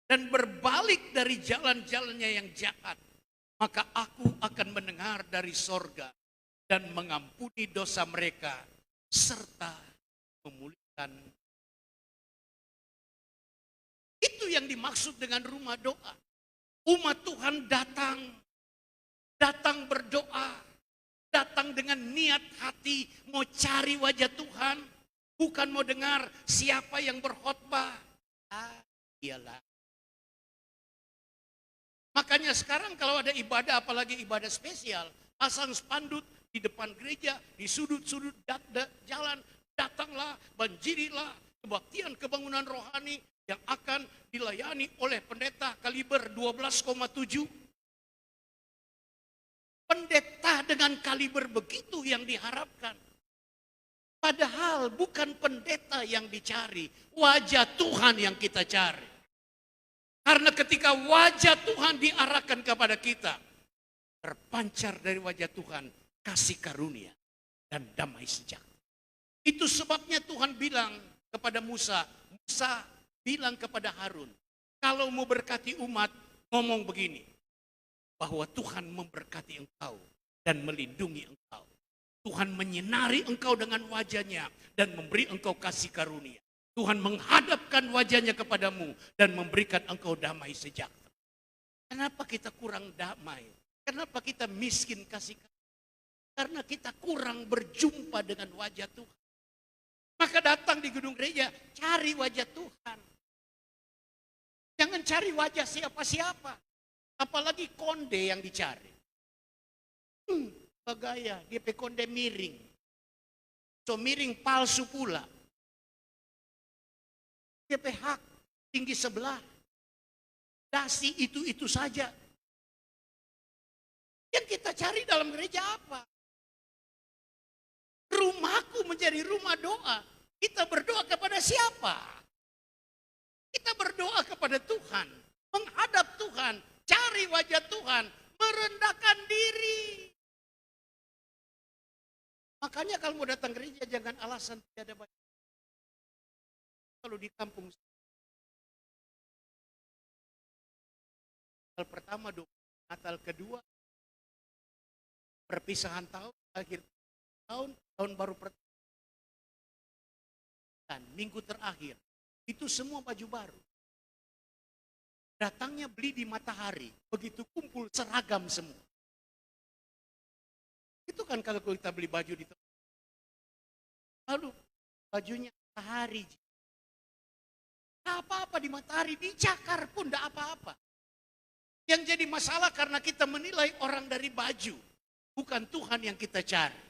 dan berbalik dari jalan-jalannya yang jahat, maka aku akan mendengar dari sorga dan mengampuni dosa mereka serta memulihkan. Itu yang dimaksud dengan rumah doa. Umat Tuhan datang berdoa, datang dengan niat hati mau cari wajah Tuhan, bukan mau dengar siapa yang berkhotbah. Iyalah. Makanya sekarang kalau ada ibadah, apalagi ibadah spesial, pasang spanduk di depan gereja, di sudut-sudut jalan, datanglah, banjirilah, kebaktian kebangunan rohani yang akan dilayani oleh pendeta kaliber 12,7. Pendeta dengan kaliber begitu yang diharapkan. Padahal bukan pendeta yang dicari, wajah Tuhan yang kita cari. Karena ketika wajah Tuhan diarahkan kepada kita, terpancar dari wajah Tuhan kasih karunia dan damai sejahtera. Itu sebabnya Tuhan bilang kepada Musa bilang kepada Harun, kalau mau berkati umat, ngomong begini, bahwa Tuhan memberkati engkau dan melindungi engkau. Tuhan menyinari engkau dengan wajahnya dan memberi engkau kasih karunia. Tuhan menghadapkan wajahnya kepadamu dan memberikan engkau damai sejahtera. Kenapa kita kurang damai? Kenapa kita miskin kasih karunia? Karena kita kurang berjumpa dengan wajah Tuhan. Maka datang di gedung gereja, cari wajah Tuhan. Jangan cari wajah siapa-siapa. Apalagi konde yang dicari. Bagaya, DP konde miring. So miring palsu pula. DP hak tinggi sebelah. Dasi itu saja. Yang kita cari dalam gereja apa? Rumahku menjadi rumah doa. Kita berdoa kepada siapa? Kita berdoa kepada Tuhan. Menghadap Tuhan. Cari wajah Tuhan, merendahkan diri. Makanya kalau mau datang gereja jangan alasan tidak ada wajah. Kalau di kampung Natal pertama doa, Natal kedua, perpisahan tahun, akhir tahun baru pertama, dan minggu terakhir, itu semua baju baru. Datangnya beli di Matahari, begitu kumpul seragam semua. Itu kan kalau kita beli baju di tempat. Lalu bajunya Matahari. Tidak apa-apa di Matahari, di Cakar pun tidak apa-apa. Yang jadi masalah karena kita menilai orang dari baju, bukan Tuhan yang kita cari.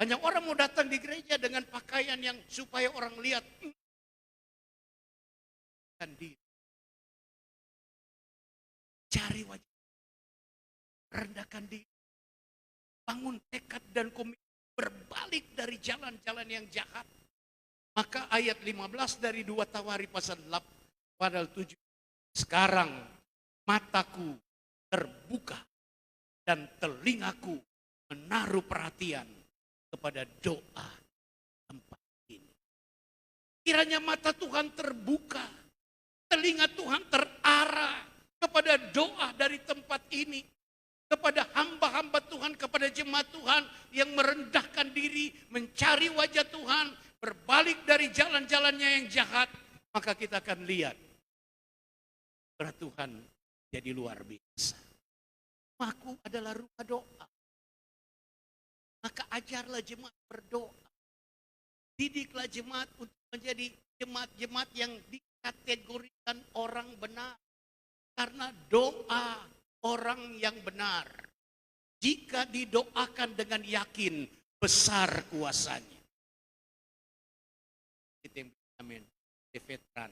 Banyak orang mau datang di gereja dengan pakaian yang supaya orang lihat. Kan diri. Cari wajah, rendahkan diri, bangun tekad dan komitmen berbalik dari jalan-jalan yang jahat. Maka ayat 15 dari 2 Tawari pasal 7. Sekarang mataku terbuka dan telingaku menaruh perhatian kepada doa tempat ini. Kiranya mata Tuhan terbuka, telinga Tuhan terarah kepada doa dari tempat ini. kepada hamba-hamba Tuhan, kepada jemaat Tuhan yang merendahkan diri, mencari wajah Tuhan, berbalik dari jalan-jalannya yang jahat, maka kita akan lihat berat Tuhan jadi luar biasa. Aku adalah rumah doa. Maka ajarlah jemaat berdoa. Didiklah jemaat untuk menjadi jemaat-jemaat yang dikategorikan orang benar. Karena doa orang yang benar, jika didoakan dengan yakin, besar kuasanya. Amin. Veteran.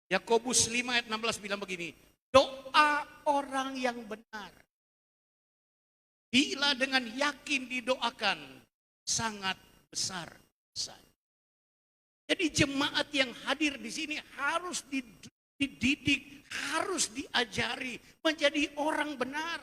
Yakobus 5 ayat 16 bilang begini, doa orang yang benar, bila dengan yakin didoakan, sangat besar kuasanya. Jadi jemaat yang hadir di sini harus dididik, harus diajari menjadi orang benar.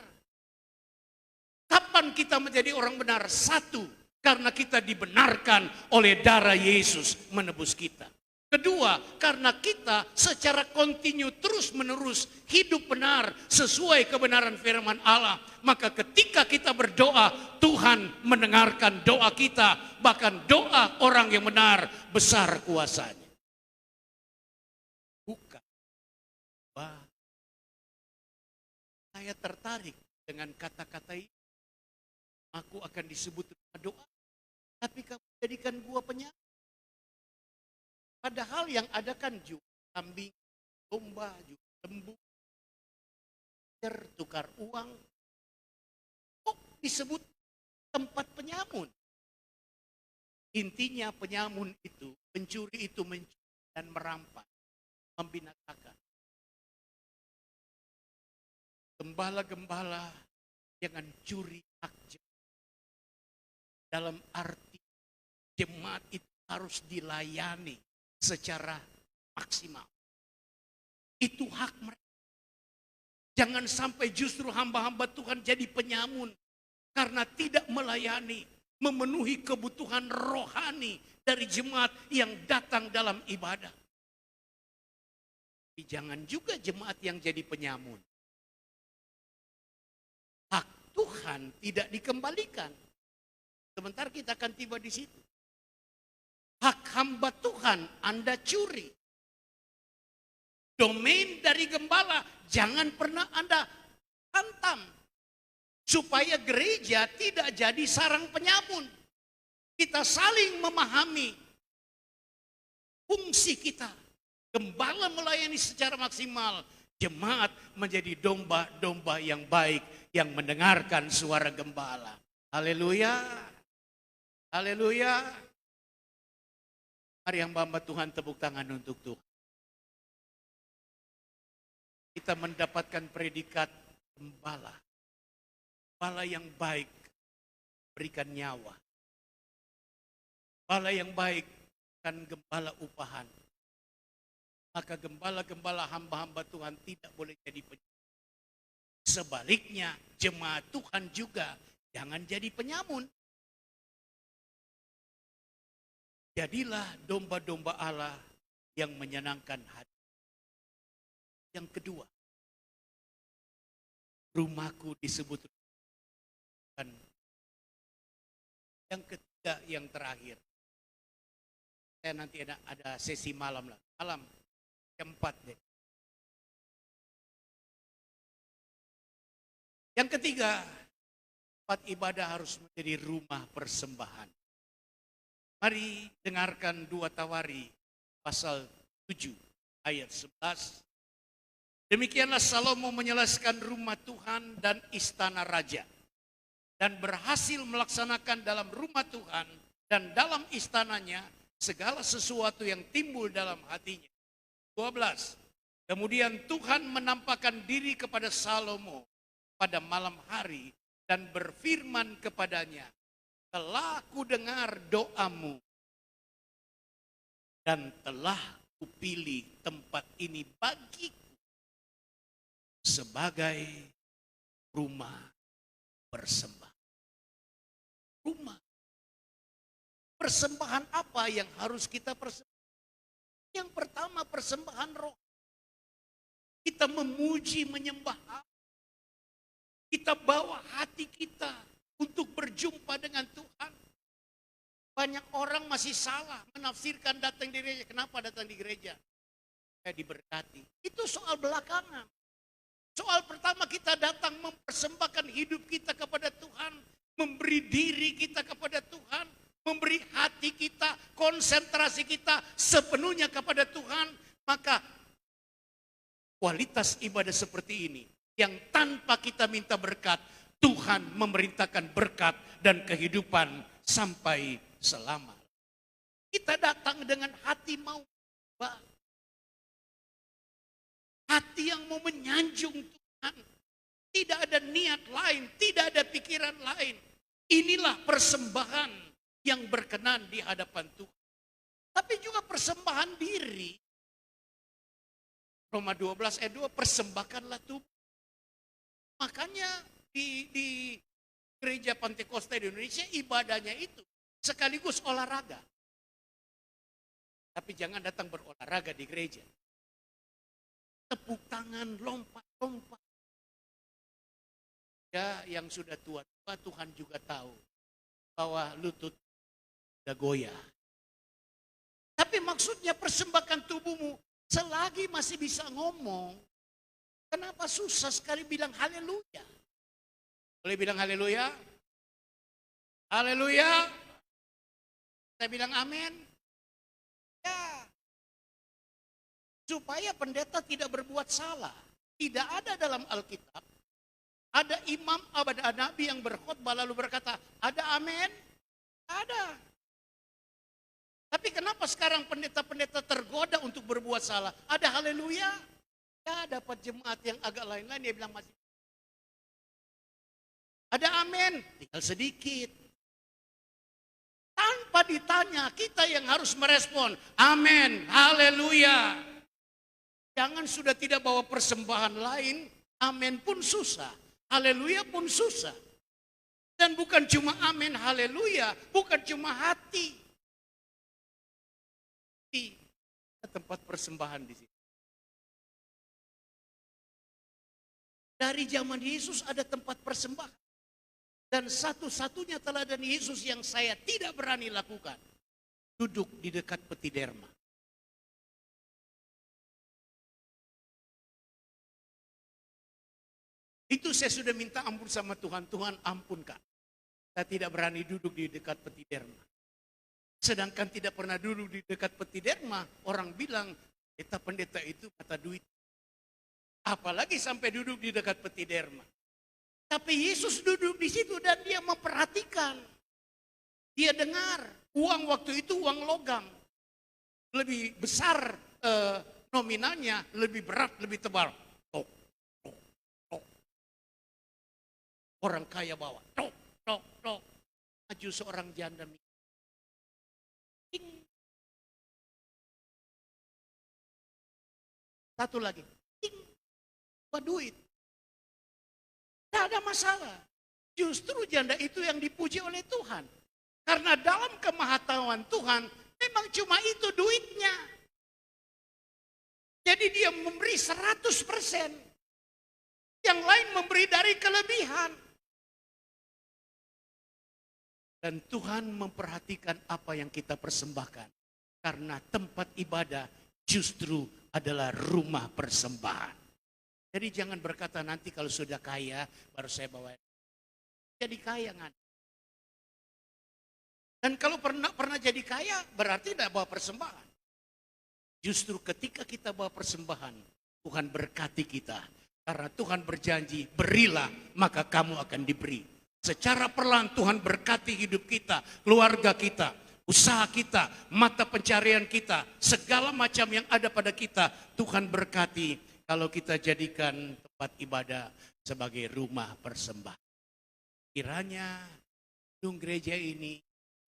Kapan kita menjadi orang benar? Satu, karena kita dibenarkan oleh darah Yesus menebus kita. Kedua, karena kita secara kontinu terus-menerus hidup benar sesuai kebenaran firman Allah. Maka ketika kita berdoa, Tuhan mendengarkan doa kita. Bahkan doa orang yang benar besar kuasanya. Bukan. Saya tertarik dengan kata-kata ini. Aku akan disebut doa. Tapi kamu jadikan gua penyakit. Padahal yang ada kan juga kambing, domba, juga lembu, tukar uang. Kok disebut tempat penyamun? Intinya penyamun itu, pencuri itu mencuri dan merampas, membinasakan. Gembala-gembala jangan curi hak jemaat. Dalam arti jemaat itu harus dilayani secara maksimal. Itu hak mereka. Jangan sampai justru hamba-hamba Tuhan jadi penyamun karena tidak melayani, memenuhi kebutuhan rohani dari jemaat yang datang dalam ibadah. Tapi jangan juga jemaat yang jadi penyamun. Hak Tuhan tidak dikembalikan. Sebentar kita akan tiba di situ. Hak hamba Tuhan Anda curi. Domain dari gembala jangan pernah Anda hantam. Supaya gereja tidak jadi sarang penyamun. Kita saling memahami fungsi kita. Gembala melayani secara maksimal. Jemaat menjadi domba-domba yang baik. Yang mendengarkan suara gembala. Haleluya. Haleluya. Mari hamba Tuhan tepuk tangan untuk Tuhan. Kita mendapatkan predikat gembala. Gembala yang baik berikan nyawa. Gembala yang baik kan gembala upahan. Maka gembala-gembala hamba-hamba Tuhan tidak boleh jadi penyamun. Sebaliknya jemaat Tuhan juga jangan jadi penyamun. Jadilah domba-domba Allah yang menyenangkan hati. Yang kedua, rumahku disebut rumah. Yang ketiga, yang terakhir. Saya nanti ada sesi malam lah. Malam keempat deh. Yang ketiga, tempat ibadah harus menjadi rumah persembahan. Mari dengarkan 2 Tawari pasal 7 ayat 11. Demikianlah Salomo menyelesaikan rumah Tuhan dan istana raja. Dan berhasil melaksanakan dalam rumah Tuhan dan dalam istananya segala sesuatu yang timbul dalam hatinya. 12. Kemudian Tuhan menampakkan diri kepada Salomo pada malam hari dan berfirman kepadanya, telah kudengar doamu dan telah kupilih tempat ini bagiku sebagai rumah persembahan. Rumah. Persembahan apa yang harus kita persembahkan? Yang pertama persembahan roh. Kita memuji, menyembah Allah. Kita bawa hati kita untuk berjumpa dengan Tuhan. Banyak orang masih salah menafsirkan datang di gereja. Kenapa datang di gereja? Saya diberkati. Itu soal belakangan. Soal pertama, kita datang mempersembahkan hidup kita kepada Tuhan. Memberi diri kita kepada Tuhan. Memberi hati kita, konsentrasi kita sepenuhnya kepada Tuhan. Maka kualitas ibadah seperti ini, yang tanpa kita minta berkat, Tuhan memerintahkan berkat dan kehidupan sampai selama. Kita datang dengan hati mau baik. Hati yang mau menyanjung Tuhan. Tidak ada niat lain, tidak ada pikiran lain. Inilah persembahan yang berkenan di hadapan Tuhan. Tapi juga persembahan diri. Roma 12 ayat 2, persembahkanlah tubuh. Makanya di gereja Pantekosta di Indonesia ibadahnya itu sekaligus olahraga. Tapi jangan datang berolahraga di gereja. Tepuk tangan, lompat-lompat. Ya, yang sudah tua-tua, Tuhan juga tahu bahwa lutut udah goyah. Tapi maksudnya persembahkan tubuhmu selagi masih bisa ngomong. Kenapa susah sekali bilang haleluya? Boleh bilang haleluya? Haleluya. Saya bilang amin. Ya. Supaya pendeta tidak berbuat salah. Tidak ada dalam Alkitab. Ada imam, ada nabi yang berkhotbah lalu berkata, ada amin? Ada. Tapi kenapa sekarang pendeta-pendeta tergoda untuk berbuat salah? Ada haleluya? Ya, dapat jemaat yang agak lain-lain, dia bilang masih. Ada amin? Tinggal sedikit. Tanpa ditanya, kita yang harus merespon. Amin, haleluya. Jangan sudah tidak bawa persembahan lain, amin pun susah. Haleluya pun susah. Dan bukan cuma amin, haleluya. Bukan cuma hati. Di tempat persembahan di sini. Dari zaman Yesus ada tempat persembahan. Dan satu-satunya teladan Yesus yang saya tidak berani lakukan. Duduk di dekat peti derma. Itu saya sudah minta ampun sama Tuhan. Tuhan ampunkan. Saya tidak berani duduk di dekat peti derma. Sedangkan tidak pernah duduk di dekat peti derma. Orang bilang, pendeta itu mata duit. Apalagi sampai duduk di dekat peti derma. Tapi Yesus duduk di situ dan dia memperhatikan. Dia dengar. Uang waktu itu uang logam. Lebih besar nominalnya, lebih berat, lebih tebal. Tok, tok, tok. Orang kaya bawa. Tok, tok, tok. Maju seorang janda. Ting. Satu lagi. Ting. Duit. Tidak ada masalah. Justru janda itu yang dipuji oleh Tuhan. Karena dalam kemahatauan Tuhan, memang cuma itu duitnya. Jadi dia memberi 100%. Yang lain memberi dari kelebihan. Dan Tuhan memperhatikan apa yang kita persembahkan. Karena tempat ibadah justru adalah rumah persembahan. Jadi jangan berkata nanti kalau sudah kaya baru saya bawa. Jadi kaya kan. Dan kalau pernah jadi kaya berarti tidak bawa persembahan. Justru ketika kita bawa persembahan, Tuhan berkati kita. Karena Tuhan berjanji, berilah maka kamu akan diberi. Secara perlahan Tuhan berkati hidup kita, keluarga kita, usaha kita, mata pencarian kita, segala macam yang ada pada kita, Tuhan berkati. Kalau kita jadikan tempat ibadah sebagai rumah persembahan. Kiranya gedung gereja ini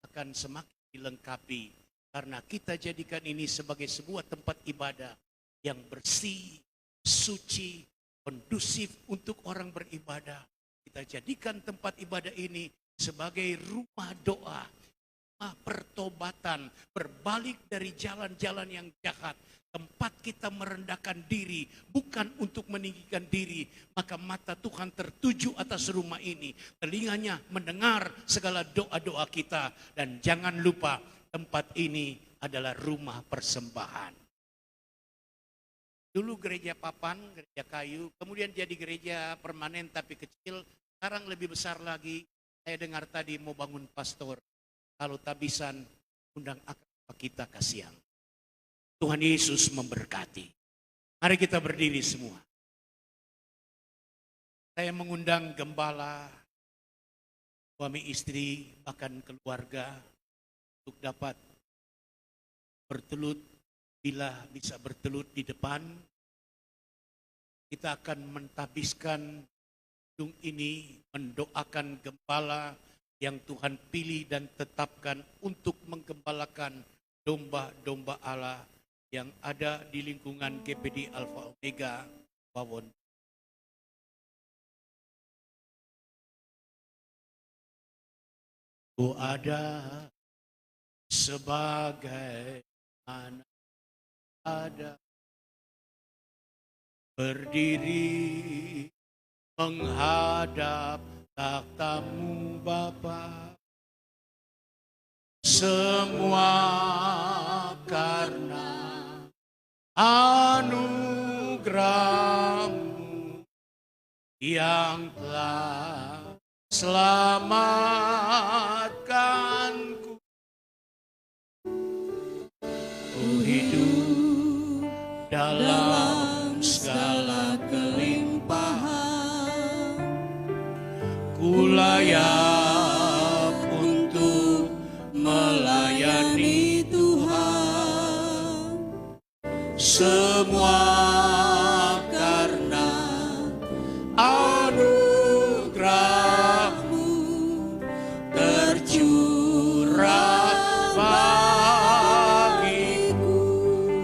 akan semakin dilengkapi. Karena kita jadikan ini sebagai sebuah tempat ibadah yang bersih, suci, kondusif untuk orang beribadah. Kita jadikan tempat ibadah ini sebagai rumah doa, rumah pertobatan, berbalik dari jalan-jalan yang jahat. Tempat kita merendahkan diri, bukan untuk meninggikan diri, maka mata Tuhan tertuju atas rumah ini. Telinganya mendengar segala doa-doa kita. Dan jangan lupa, tempat ini adalah rumah persembahan. Dulu gereja papan, gereja kayu, kemudian jadi gereja permanen tapi kecil. Sekarang lebih besar lagi. Saya dengar tadi mau bangun pastor. Kalau tabisan, undang akrab kita kasihan. Tuhan Yesus memberkati. Mari kita berdiri semua. Saya mengundang gembala, suami istri, bahkan keluarga untuk dapat bertelut. Bila bisa bertelut di depan, kita akan mentabiskan gedung ini, mendoakan gembala yang Tuhan pilih dan tetapkan untuk menggembalakan domba-domba Allah yang ada di lingkungan GPD Alpha Omega Wawon. Ku ada sebagai anak ada, berdiri menghadap takhta-Mu Bapa. Semua karena anugerah-Mu yang telah selamatkanku. Ku hidup dalam segala kelimpahan, ku layak untuk melayani Tuhan. Semua karena anugerah-Mu tercurah bagiku.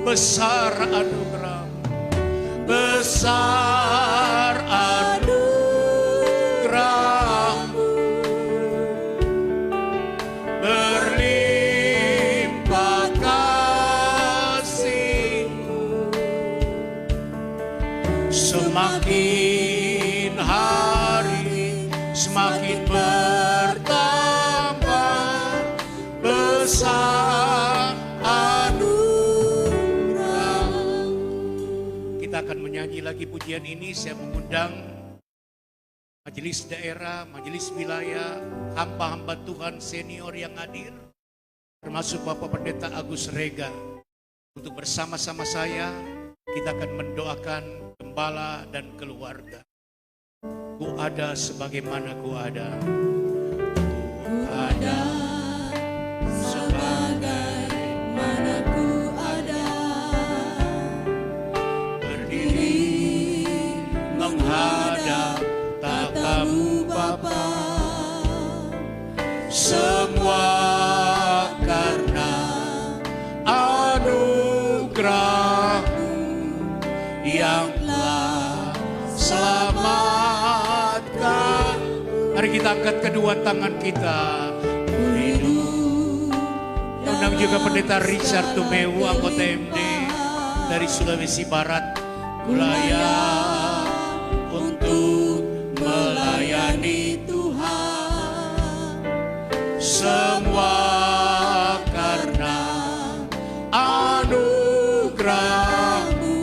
Besar anugerah-Mu, besar anugerah-Mu, berlimpah kasih-Mu. Semakin hari semakin bertambah besar anugerah. Kita akan menyanyi lagi pujian ini. Saya mengundang majelis daerah, majelis wilayah, hamba-hamba Tuhan senior yang hadir, termasuk Bapak Pendeta Agus Rega, untuk bersama-sama saya kita akan mendoakan gembala dan keluarga. Ku ada sebagaimana ku ada. Ku ada sebagaimana ku ada. Berdiri menghadap takhta-Mu Bapa. Semua karena anugerah-Mu yang telah selamatkan. Mari kita angkat kedua tangan kita. Ku hidup. Undang juga Pendeta Richard Tumeu, anggota MD dari Sulawesi Barat. Ku layak untuk melayani Tuhan. Semua karena anugerah-Mu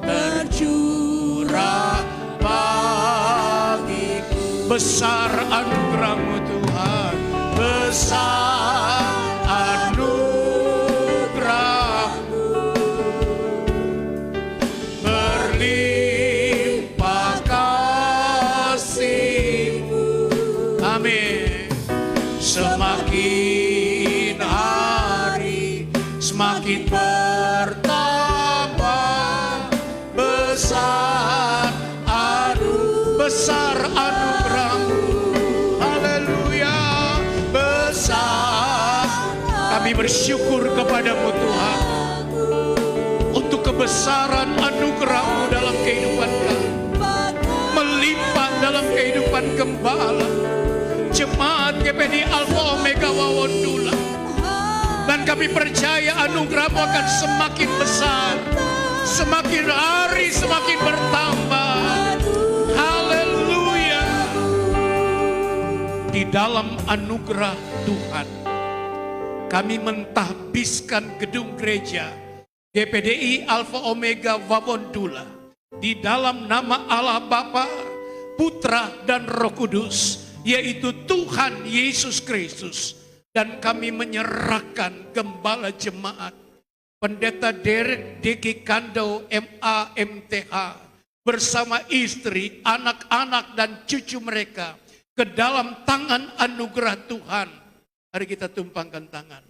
tercurah bagiku. Besar anugerah-Mu Tuhan, besar anugerah-Mu, berlimpah kasih-Mu. Amin. Semakin hari semakin bertambah besar anugerah-Mu. Haleluya, besar. Kami bersyukur kepada-Mu Tuhan untuk kebesaran anugerah-Mu dalam kehidupan kami, melimpah dalam kehidupan gembala, jemaat GPD Alpha Omega Wawon Dula. Dan kami percaya anugerah-Mu akan semakin besar semakin hari semakin bertambah. Haleluya. Di dalam anugerah Tuhan, kami mentahbiskan gedung gereja GPDI Alpha Omega Wawon-Dula di dalam nama Allah Bapa, Putra dan Roh Kudus, yaitu Tuhan Yesus Kristus. Dan kami menyerahkan gembala jemaat Pendeta Derek D.K. Kando MA MTH bersama istri, anak-anak dan cucu mereka ke dalam tangan anugerah Tuhan. Mari kita tumpangkan tangan.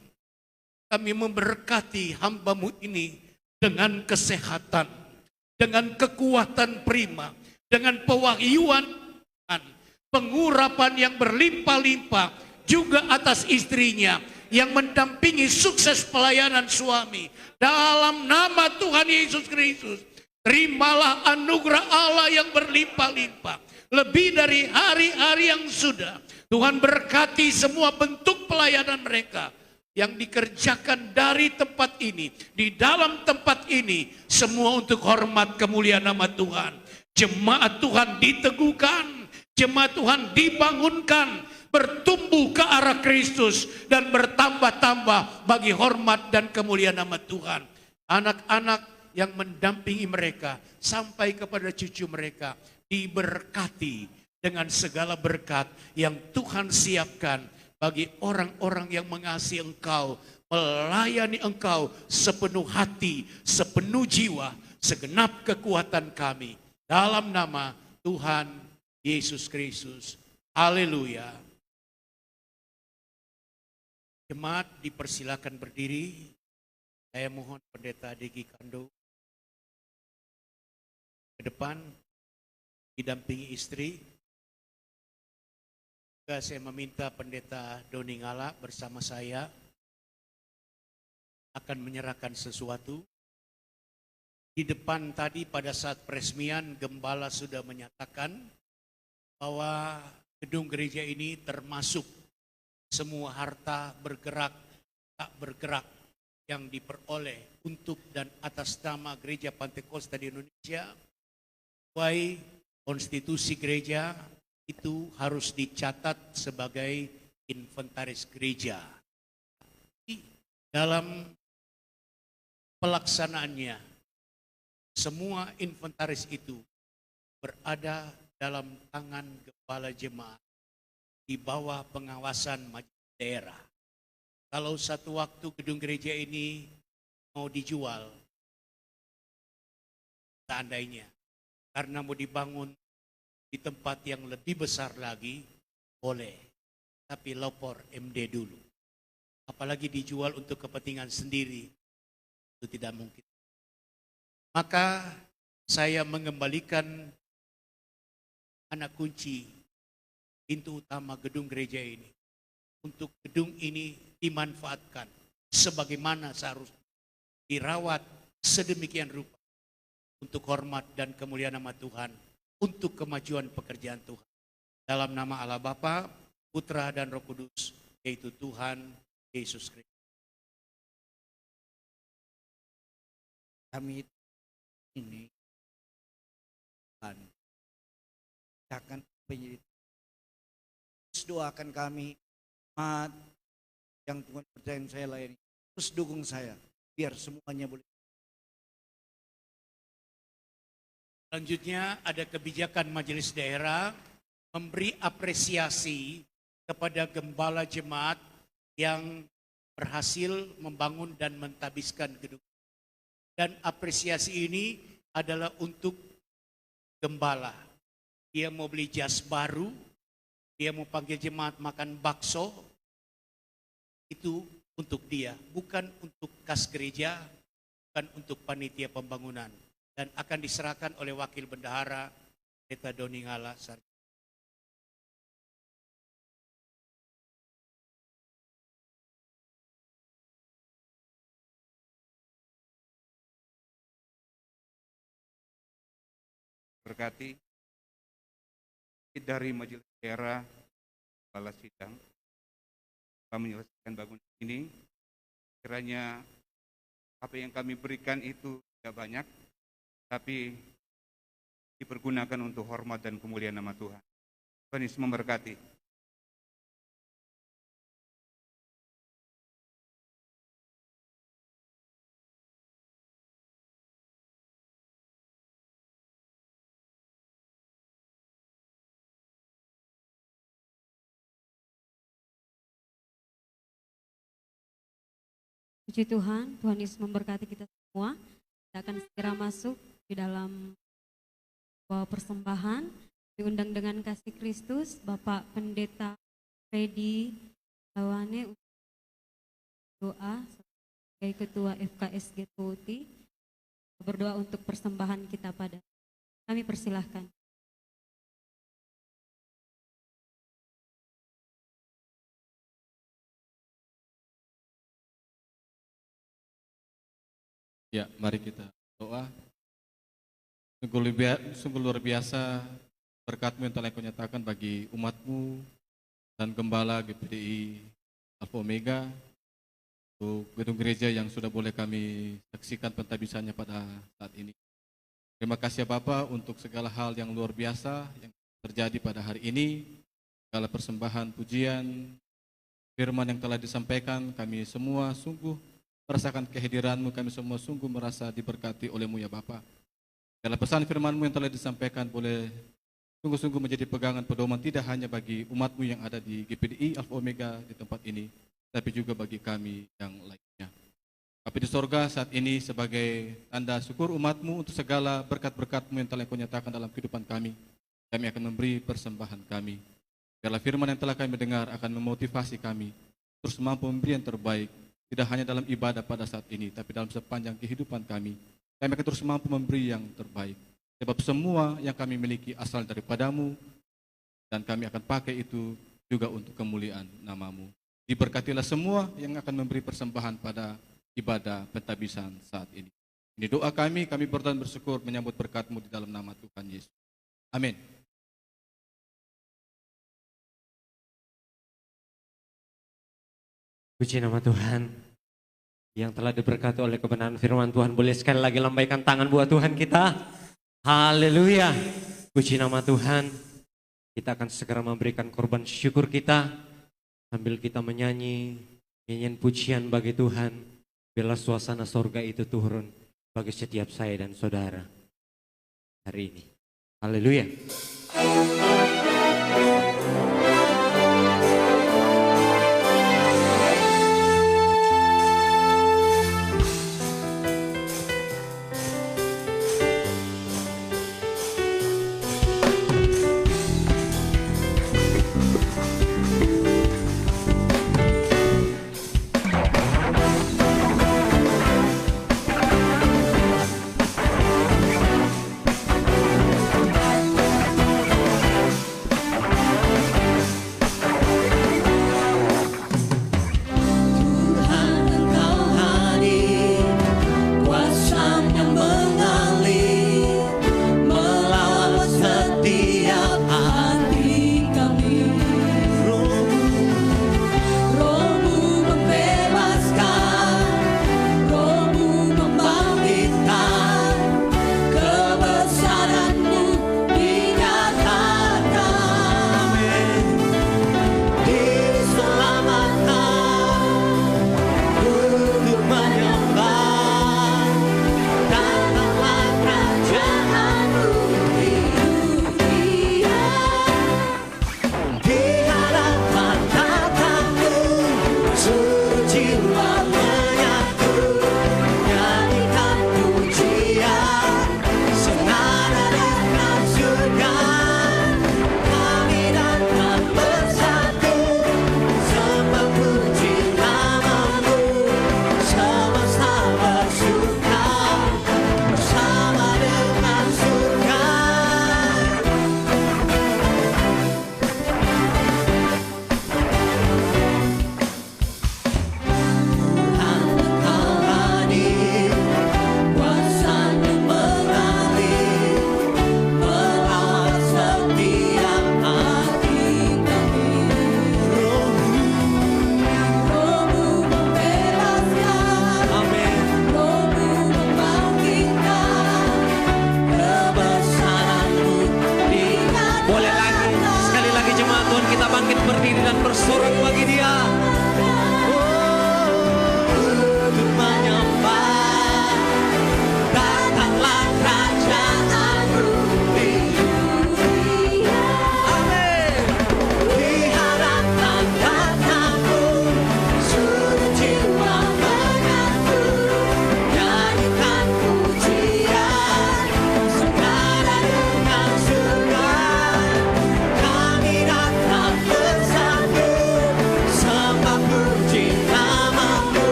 Kami memberkati hamba-Mu ini dengan kesehatan, dengan kekuatan prima, dengan pewahyuan, pengurapan yang berlimpah-limpah juga atas istrinya yang mendampingi sukses pelayanan suami. Dalam nama Tuhan Yesus Kristus, terimalah anugerah Allah yang berlimpah-limpah. Lebih dari hari-hari yang sudah, Tuhan berkati semua bentuk pelayanan mereka yang dikerjakan dari tempat ini, di dalam tempat ini, semua untuk hormat kemuliaan nama Tuhan. Jemaat Tuhan diteguhkan, jemaat Tuhan dibangunkan, bertumbuh ke arah Kristus dan bertambah-tambah bagi hormat dan kemuliaan nama Tuhan. Anak-anak yang mendampingi mereka sampai kepada cucu mereka diberkati dengan segala berkat yang Tuhan siapkan bagi orang-orang yang mengasihi Engkau, melayani Engkau sepenuh hati, sepenuh jiwa, segenap kekuatan kami. Dalam nama Tuhan Yesus Kristus. Haleluya. Jemaat dipersilakan berdiri. Saya mohon Pendeta D.K. Kando ke depan, didampingi istri. Juga saya meminta Pendeta Doni Ngala bersama saya akan menyerahkan sesuatu. Di depan tadi pada saat peresmian, Gembala sudah menyatakan bahwa gedung gereja ini termasuk semua harta bergerak, tak bergerak yang diperoleh untuk dan atas nama Gereja Pantekosta di Indonesia. Sesuai konstitusi gereja itu harus dicatat sebagai inventaris gereja. Dalam pelaksanaannya, semua inventaris itu berada dalam tangan kepala jemaat di bawah pengawasan majelis daerah. Kalau satu waktu gedung gereja ini mau dijual, seandainya, karena mau dibangun di tempat yang lebih besar lagi, boleh. Tapi lapor MD dulu. Apalagi dijual untuk kepentingan sendiri, itu tidak mungkin. Maka saya mengembalikan anak kunci pintu utama gedung gereja ini. Untuk gedung ini dimanfaatkan sebagaimana seharusnya. Dirawat sedemikian rupa. Untuk hormat dan kemuliaan nama Tuhan. Untuk kemajuan pekerjaan Tuhan. Dalam nama Allah Bapa, Putra dan Roh Kudus, yaitu Tuhan Yesus Kristus. Kami ini akan penyelidikan. Terus doakan kami, umat yang Tuhan percaya saya layani. Terus dukung saya, biar semuanya boleh. Selanjutnya ada kebijakan majelis daerah memberi apresiasi kepada gembala jemaat yang berhasil membangun dan mentabiskan gedung. Dan apresiasi ini adalah untuk gembala. Dia mau beli jas baru, dia mau panggil jemaat makan bakso, itu untuk dia, bukan untuk kas gereja, bukan untuk panitia pembangunan. Dan akan diserahkan oleh wakil bendahara Pendeta Doni Ngala. Berkati dari majelis daerah kepala sidang kami menyelesaikan bangunan ini, kiranya apa yang kami berikan itu tidak banyak, tapi dipergunakan untuk hormat dan kemuliaan nama Tuhan. Tuhan Yesus memberkati. Puji Tuhan, Tuhan Yesus memberkati kita semua. Kita akan segera masuk di dalam sebuah persembahan. Diundang dengan kasih Kristus, Bapak Pendeta Freddy Lawane doa sebagai Ketua FKSG Tuti, berdoa untuk persembahan kita pada kami, persilahkan. Ya, mari kita doa. Sungguh luar biasa berkat-Mu yang telah Kau nyatakan bagi umat-Mu dan Gembala GPDI Alpha Omega, untuk gedung gereja yang sudah boleh kami saksikan pentabisannya pada saat ini. Terima kasih ya Bapak untuk segala hal yang luar biasa yang terjadi pada hari ini, segala persembahan pujian, firman yang telah disampaikan, kami semua sungguh merasakan kehadiran-Mu, kami semua sungguh merasa diberkati oleh-Mu ya Bapa. Dalam pesan firman-Mu yang telah disampaikan boleh sungguh-sungguh menjadi pegangan pedoman tidak hanya bagi umat-Mu yang ada di GPDI Alpha Omega di tempat ini, tapi juga bagi kami yang lainnya. Tapi di sorga saat ini sebagai tanda syukur umat-Mu untuk segala berkat-berkat-Mu yang telah Kau nyatakan dalam kehidupan kami akan memberi persembahan kami. Segala firman yang telah kami dengar akan memotivasi kami terus mampu memberi yang terbaik, tidak hanya dalam ibadah pada saat ini, tapi dalam sepanjang kehidupan kami akan terus mampu memberi yang terbaik. Sebab semua yang kami miliki asal daripada-Mu, dan kami akan pakai itu juga untuk kemuliaan nama-Mu. Diberkatilah semua yang akan memberi persembahan pada ibadah pentabisan saat ini. Ini doa kami berdoa dan bersyukur menyambut berkat-Mu di dalam nama Tuhan Yesus. Amin. Puji nama Tuhan yang telah diberkati oleh kebenaran firman Tuhan. Boleh sekali lagi lambaikan tangan buat Tuhan kita. Haleluya. Puji nama Tuhan. Kita akan segera memberikan korban syukur kita sambil kita menyanyi nyanyian pujian bagi Tuhan. Bila suasana sorga itu turun bagi setiap saya dan saudara hari ini. Haleluya.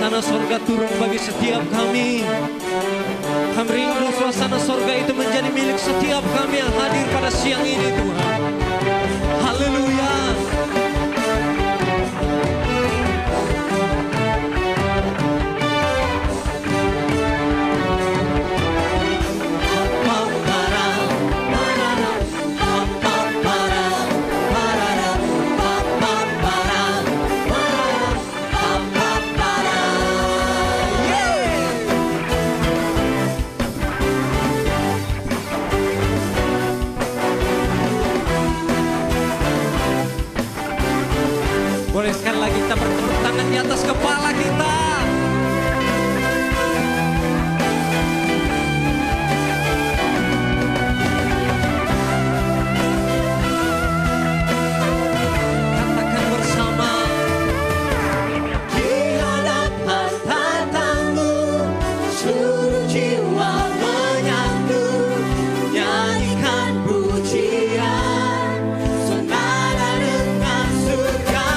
suasana sorga turun bagi setiap kami. Kami rindu suasana sorga itu menjadi milik setiap kami yang hadir pada siang ini Tuhan. Haleluya. Boleh sekali lagi kita bertepuk tangan di atas kepala kita. Katakan bersama. Di hadapan tatamu, seluruh jiwa menyatu, nyanyikan pujian, senada dengan surga.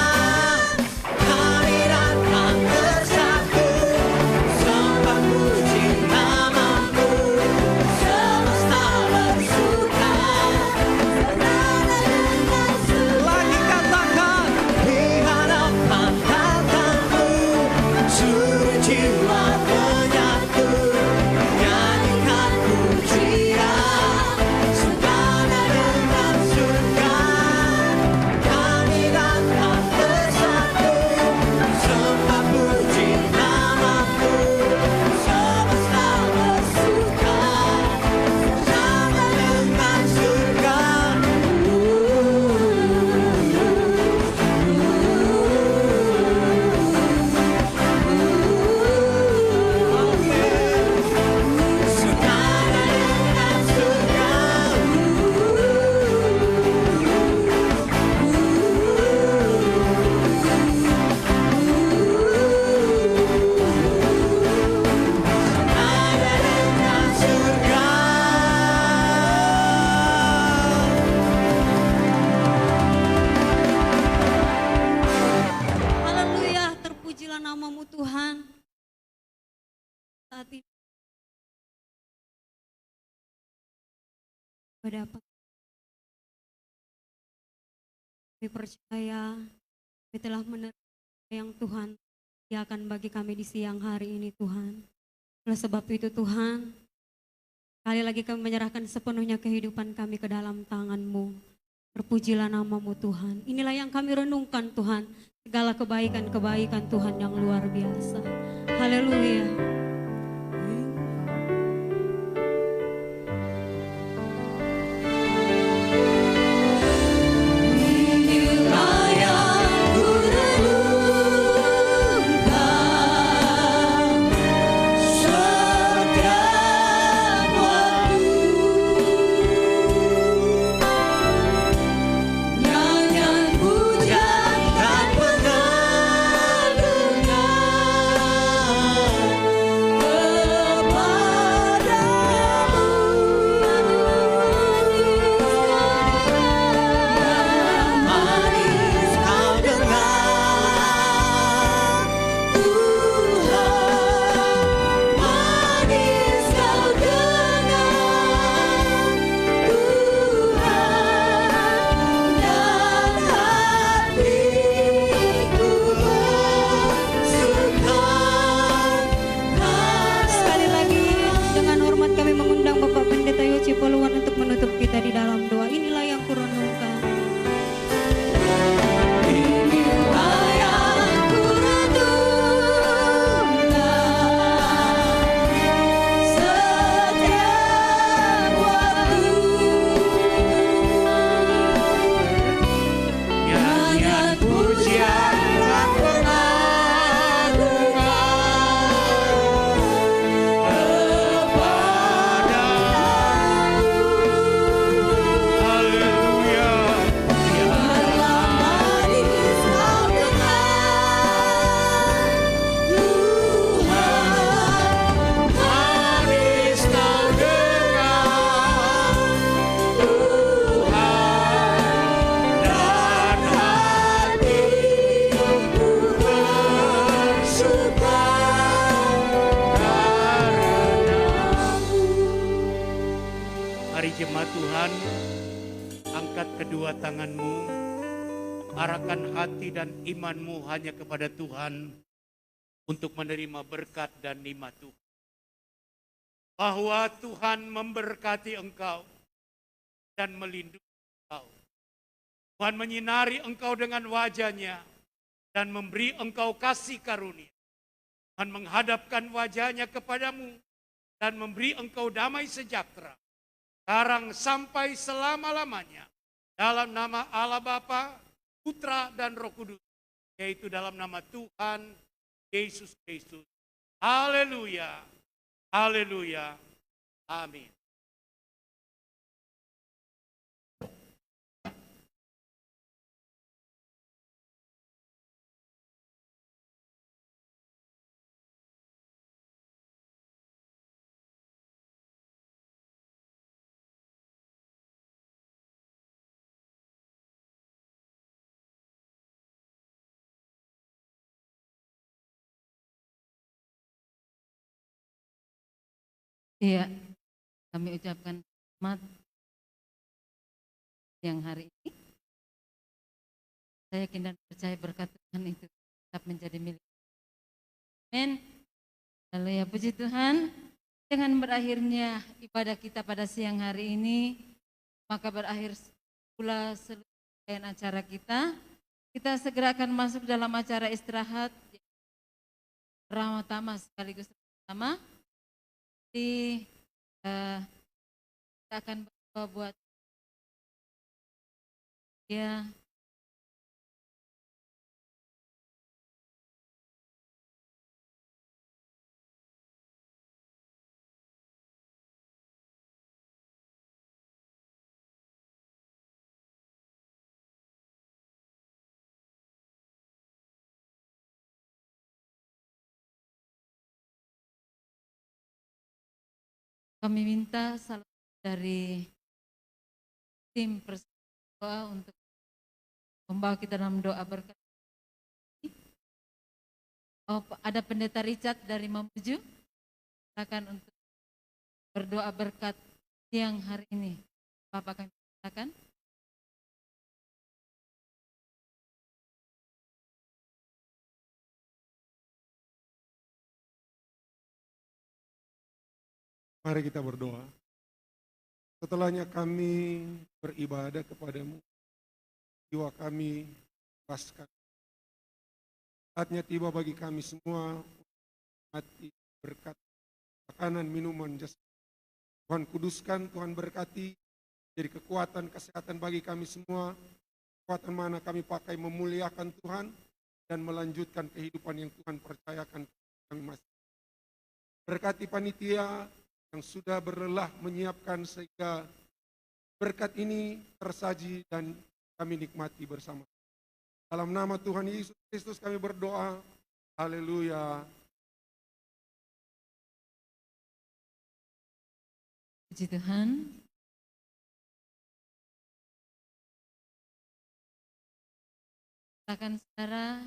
Namamu Tuhan. Saat ini dapat kami percaya kami telah menerima yang Tuhan sediakan bagi kami di siang hari ini Tuhan. Oleh sebab itu Tuhan, sekali lagi kami menyerahkan sepenuhnya kehidupan kami ke dalam tangan-Mu. Terpujilah namamu Tuhan. Inilah yang kami renungkan Tuhan. Segala kebaikan-kebaikan Tuhan yang luar biasa. Haleluya. Angkat kedua tanganmu, arahkan hati dan imanmu hanya kepada Tuhan untuk menerima berkat dan nikmat Tuhan. Bahwa Tuhan memberkati engkau dan melindungi engkau. Tuhan menyinari engkau dengan wajah-Nya dan memberi engkau kasih karunia. Tuhan menghadapkan wajah-Nya kepadamu dan memberi engkau damai sejahtera. Sekarang sampai selama-lamanya. Dalam nama Allah Bapa, Putra dan Roh Kudus. Yaitu dalam nama Tuhan Yesus Kristus. Haleluya. Haleluya. Amin. Iya, kami ucapkan selamat yang hari ini. Saya yakin dan percaya berkat Tuhan itu tetap menjadi milik. Amin. Haleluya, puji Tuhan. Dengan berakhirnya ibadah kita pada siang hari ini, maka berakhir pula seluruh acara kita. Kita segera akan masuk dalam acara istirahat pertama sekaligus pertama. Jadi kita akan berdoa buat ya. Kami minta salam dari tim persekutuan untuk membawa kita dalam doa berkat. Oh, ada Pendeta Richard dari Mamuju. Silakan untuk berdoa berkat siang hari ini. Bapak kami silakan. Mari kita berdoa. Setelahnya kami beribadah kepadamu, jiwa kami lepaskan. Saatnya tiba bagi kami semua mati berkat makanan, minuman, jasa. Tuhan kuduskan, Tuhan berkati, jadi kekuatan, kesehatan bagi kami semua. Kekuatan mana kami pakai memuliakan Tuhan dan melanjutkan kehidupan yang Tuhan percayakan kami masing. Berkati panitia yang sudah berlelah menyiapkan sehingga berkat ini tersaji dan kami nikmati bersama. Dalam nama Tuhan Yesus Kristus kami berdoa. Haleluya. Puji Tuhan. Silakan saudara.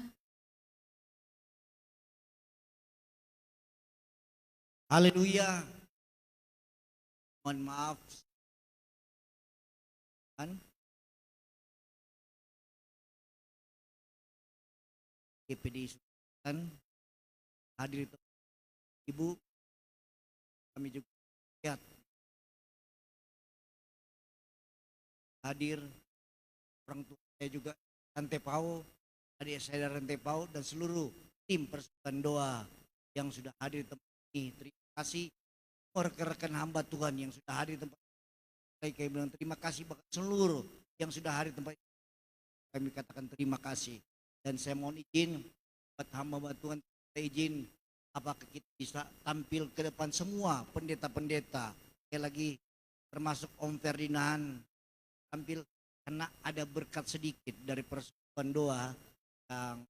Haleluya. Mohon maaf. GPD Sultan hadir Ibu, kami juga lihat hadir orang tua saya juga Rantepau, adik saya dari Rantepau dan seluruh tim persekutuan doa yang sudah hadir di tempat ini. Terima kasih rekan-rekan hamba Tuhan yang sudah hadir di tempat ini. Kami bilang terima kasih bahkan seluruh yang sudah hadir di tempat ini. Kami katakan terima kasih. Dan saya mohon izin buat hamba Tuhan, saya izin apakah kita bisa tampil ke depan semua pendeta-pendeta, sekali lagi termasuk Om Ferdinand, tampil karena ada berkat sedikit dari persekutuan doa yang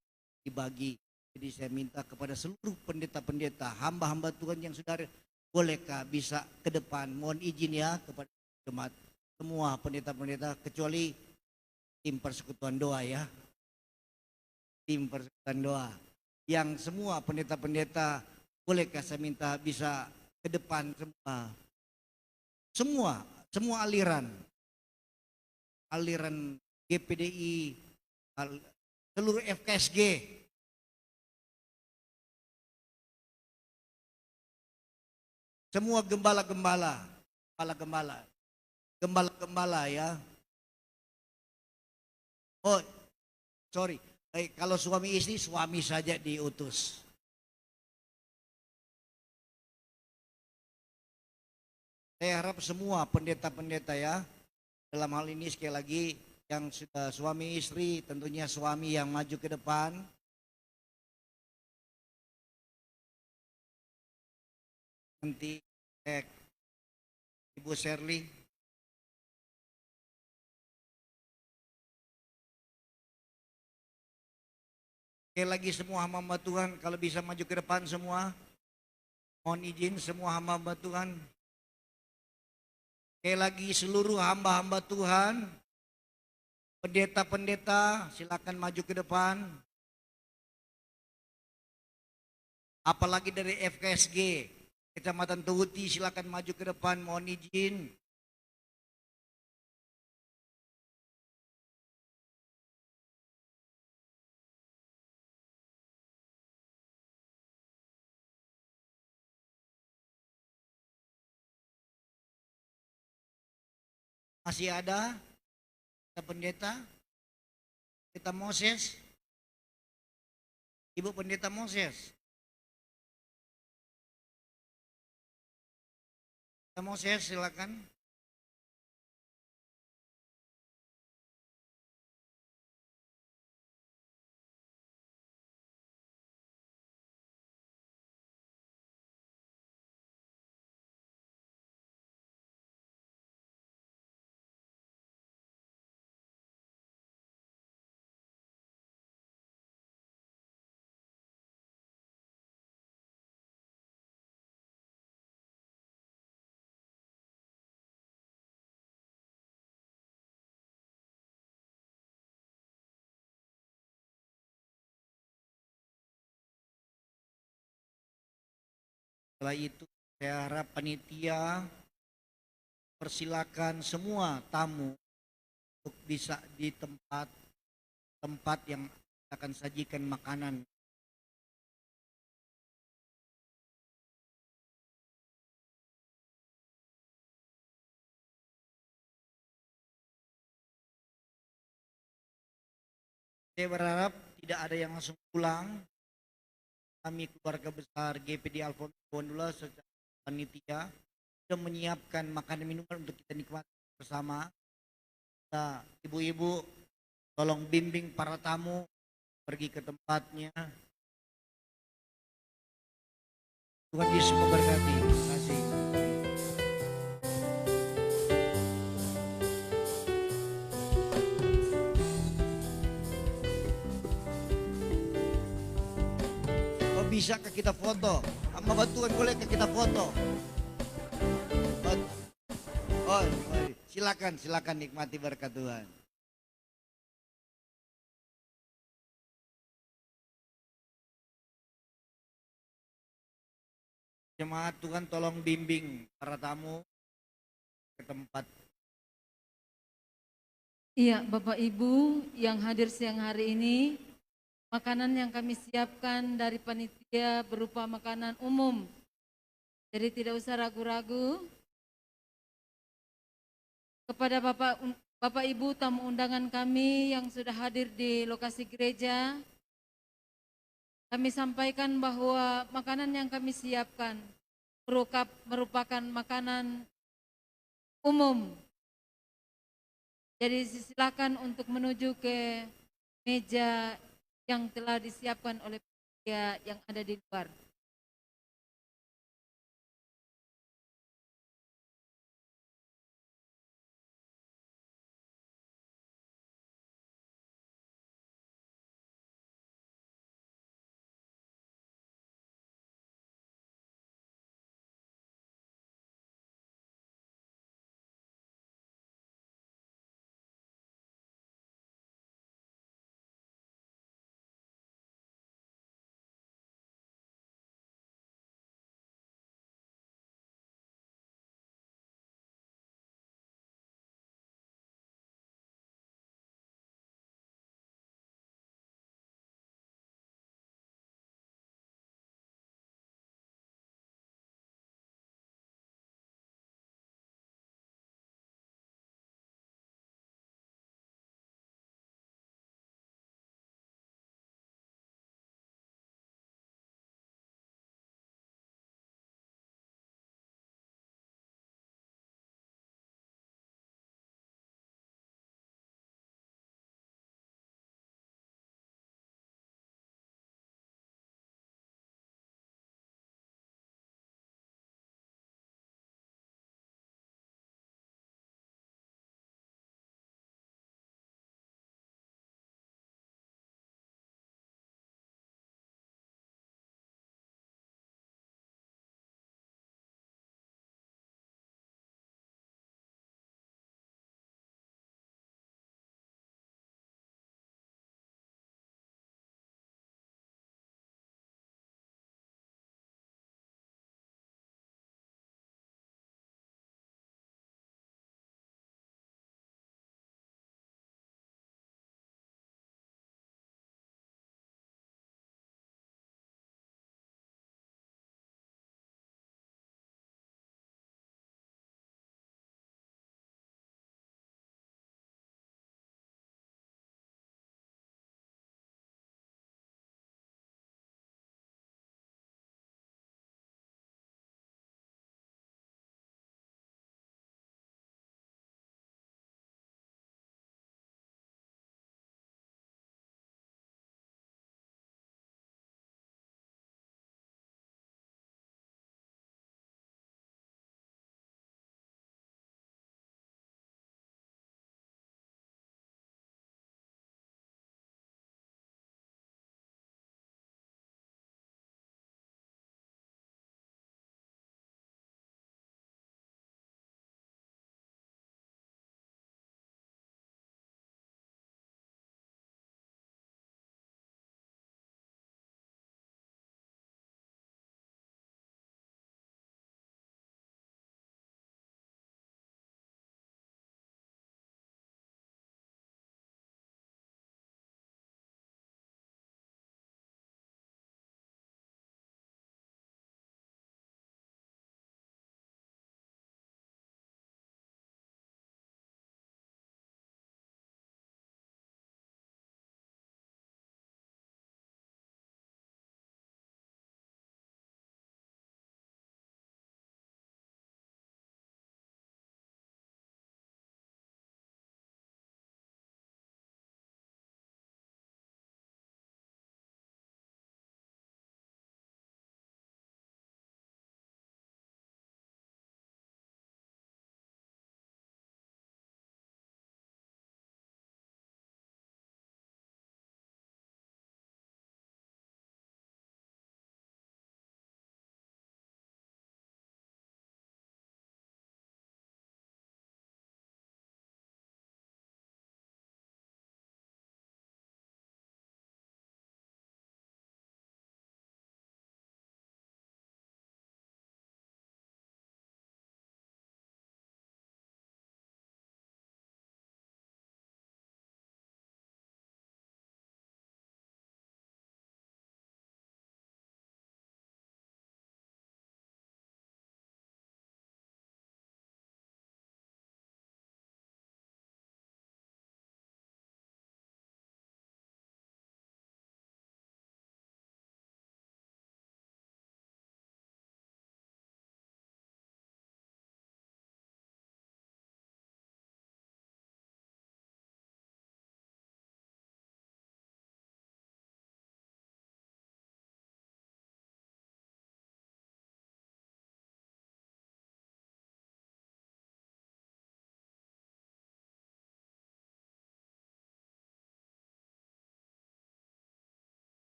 dibagi. Jadi saya minta kepada seluruh pendeta-pendeta, hamba-hamba Tuhan yang sudah bolehkah bisa ke depan, mohon izin ya kepada jemaat semua pendeta-pendeta kecuali tim persekutuan doa ya. Tim persekutuan doa yang semua pendeta-pendeta bolehkah saya minta bisa ke depan semua aliran aliran GPDI, seluruh FKSG. Semua gembala-gembala ya. Oh, sorry. Kalau suami istri, suami saja diutus. Saya harap semua pendeta-pendeta ya, dalam hal ini sekali lagi yang sudah suami istri, tentunya suami yang maju ke depan. Nanti Ibu Shirley. Sekali lagi semua hamba Tuhan, kalau bisa maju ke depan semua. Mohon izin semua hamba Tuhan. Sekali lagi seluruh hamba-hamba Tuhan, pendeta-pendeta silakan maju ke depan. Apalagi dari FKSG, Kecamatan Tuhuti silakan maju ke depan, mohon izin. Masih ada pendeta Moses, Ibu Pendeta Moses. Moses silakan. Setelah itu saya harap panitia persilakan semua tamu untuk bisa di tempat yang akan sajikan makanan. Saya berharap tidak ada yang langsung pulang. Kami keluarga besar GPD Alfa Bondula secara panitia sudah menyiapkan makanan minuman untuk kita nikmati bersama. Nah, ibu-ibu tolong bimbing para tamu pergi ke tempatnya. Tuhan Yesus memberkati. Terima kasih. Bisa ke kita foto, hamba Tuhan boleh ke kita foto. Oh, silakan nikmati berkat Tuhan. Jemaat Tuhan tolong bimbing para tamu ke tempat. Iya, Bapak Ibu yang hadir siang hari ini, makanan yang kami siapkan dari panitia berupa makanan umum. Jadi tidak usah ragu-ragu. Kepada Bapak Ibu tamu undangan kami yang sudah hadir di lokasi gereja, kami sampaikan bahwa makanan yang kami siapkan merupakan makanan umum. Jadi silakan untuk menuju ke meja yang telah disiapkan oleh panitia yang ada di luar.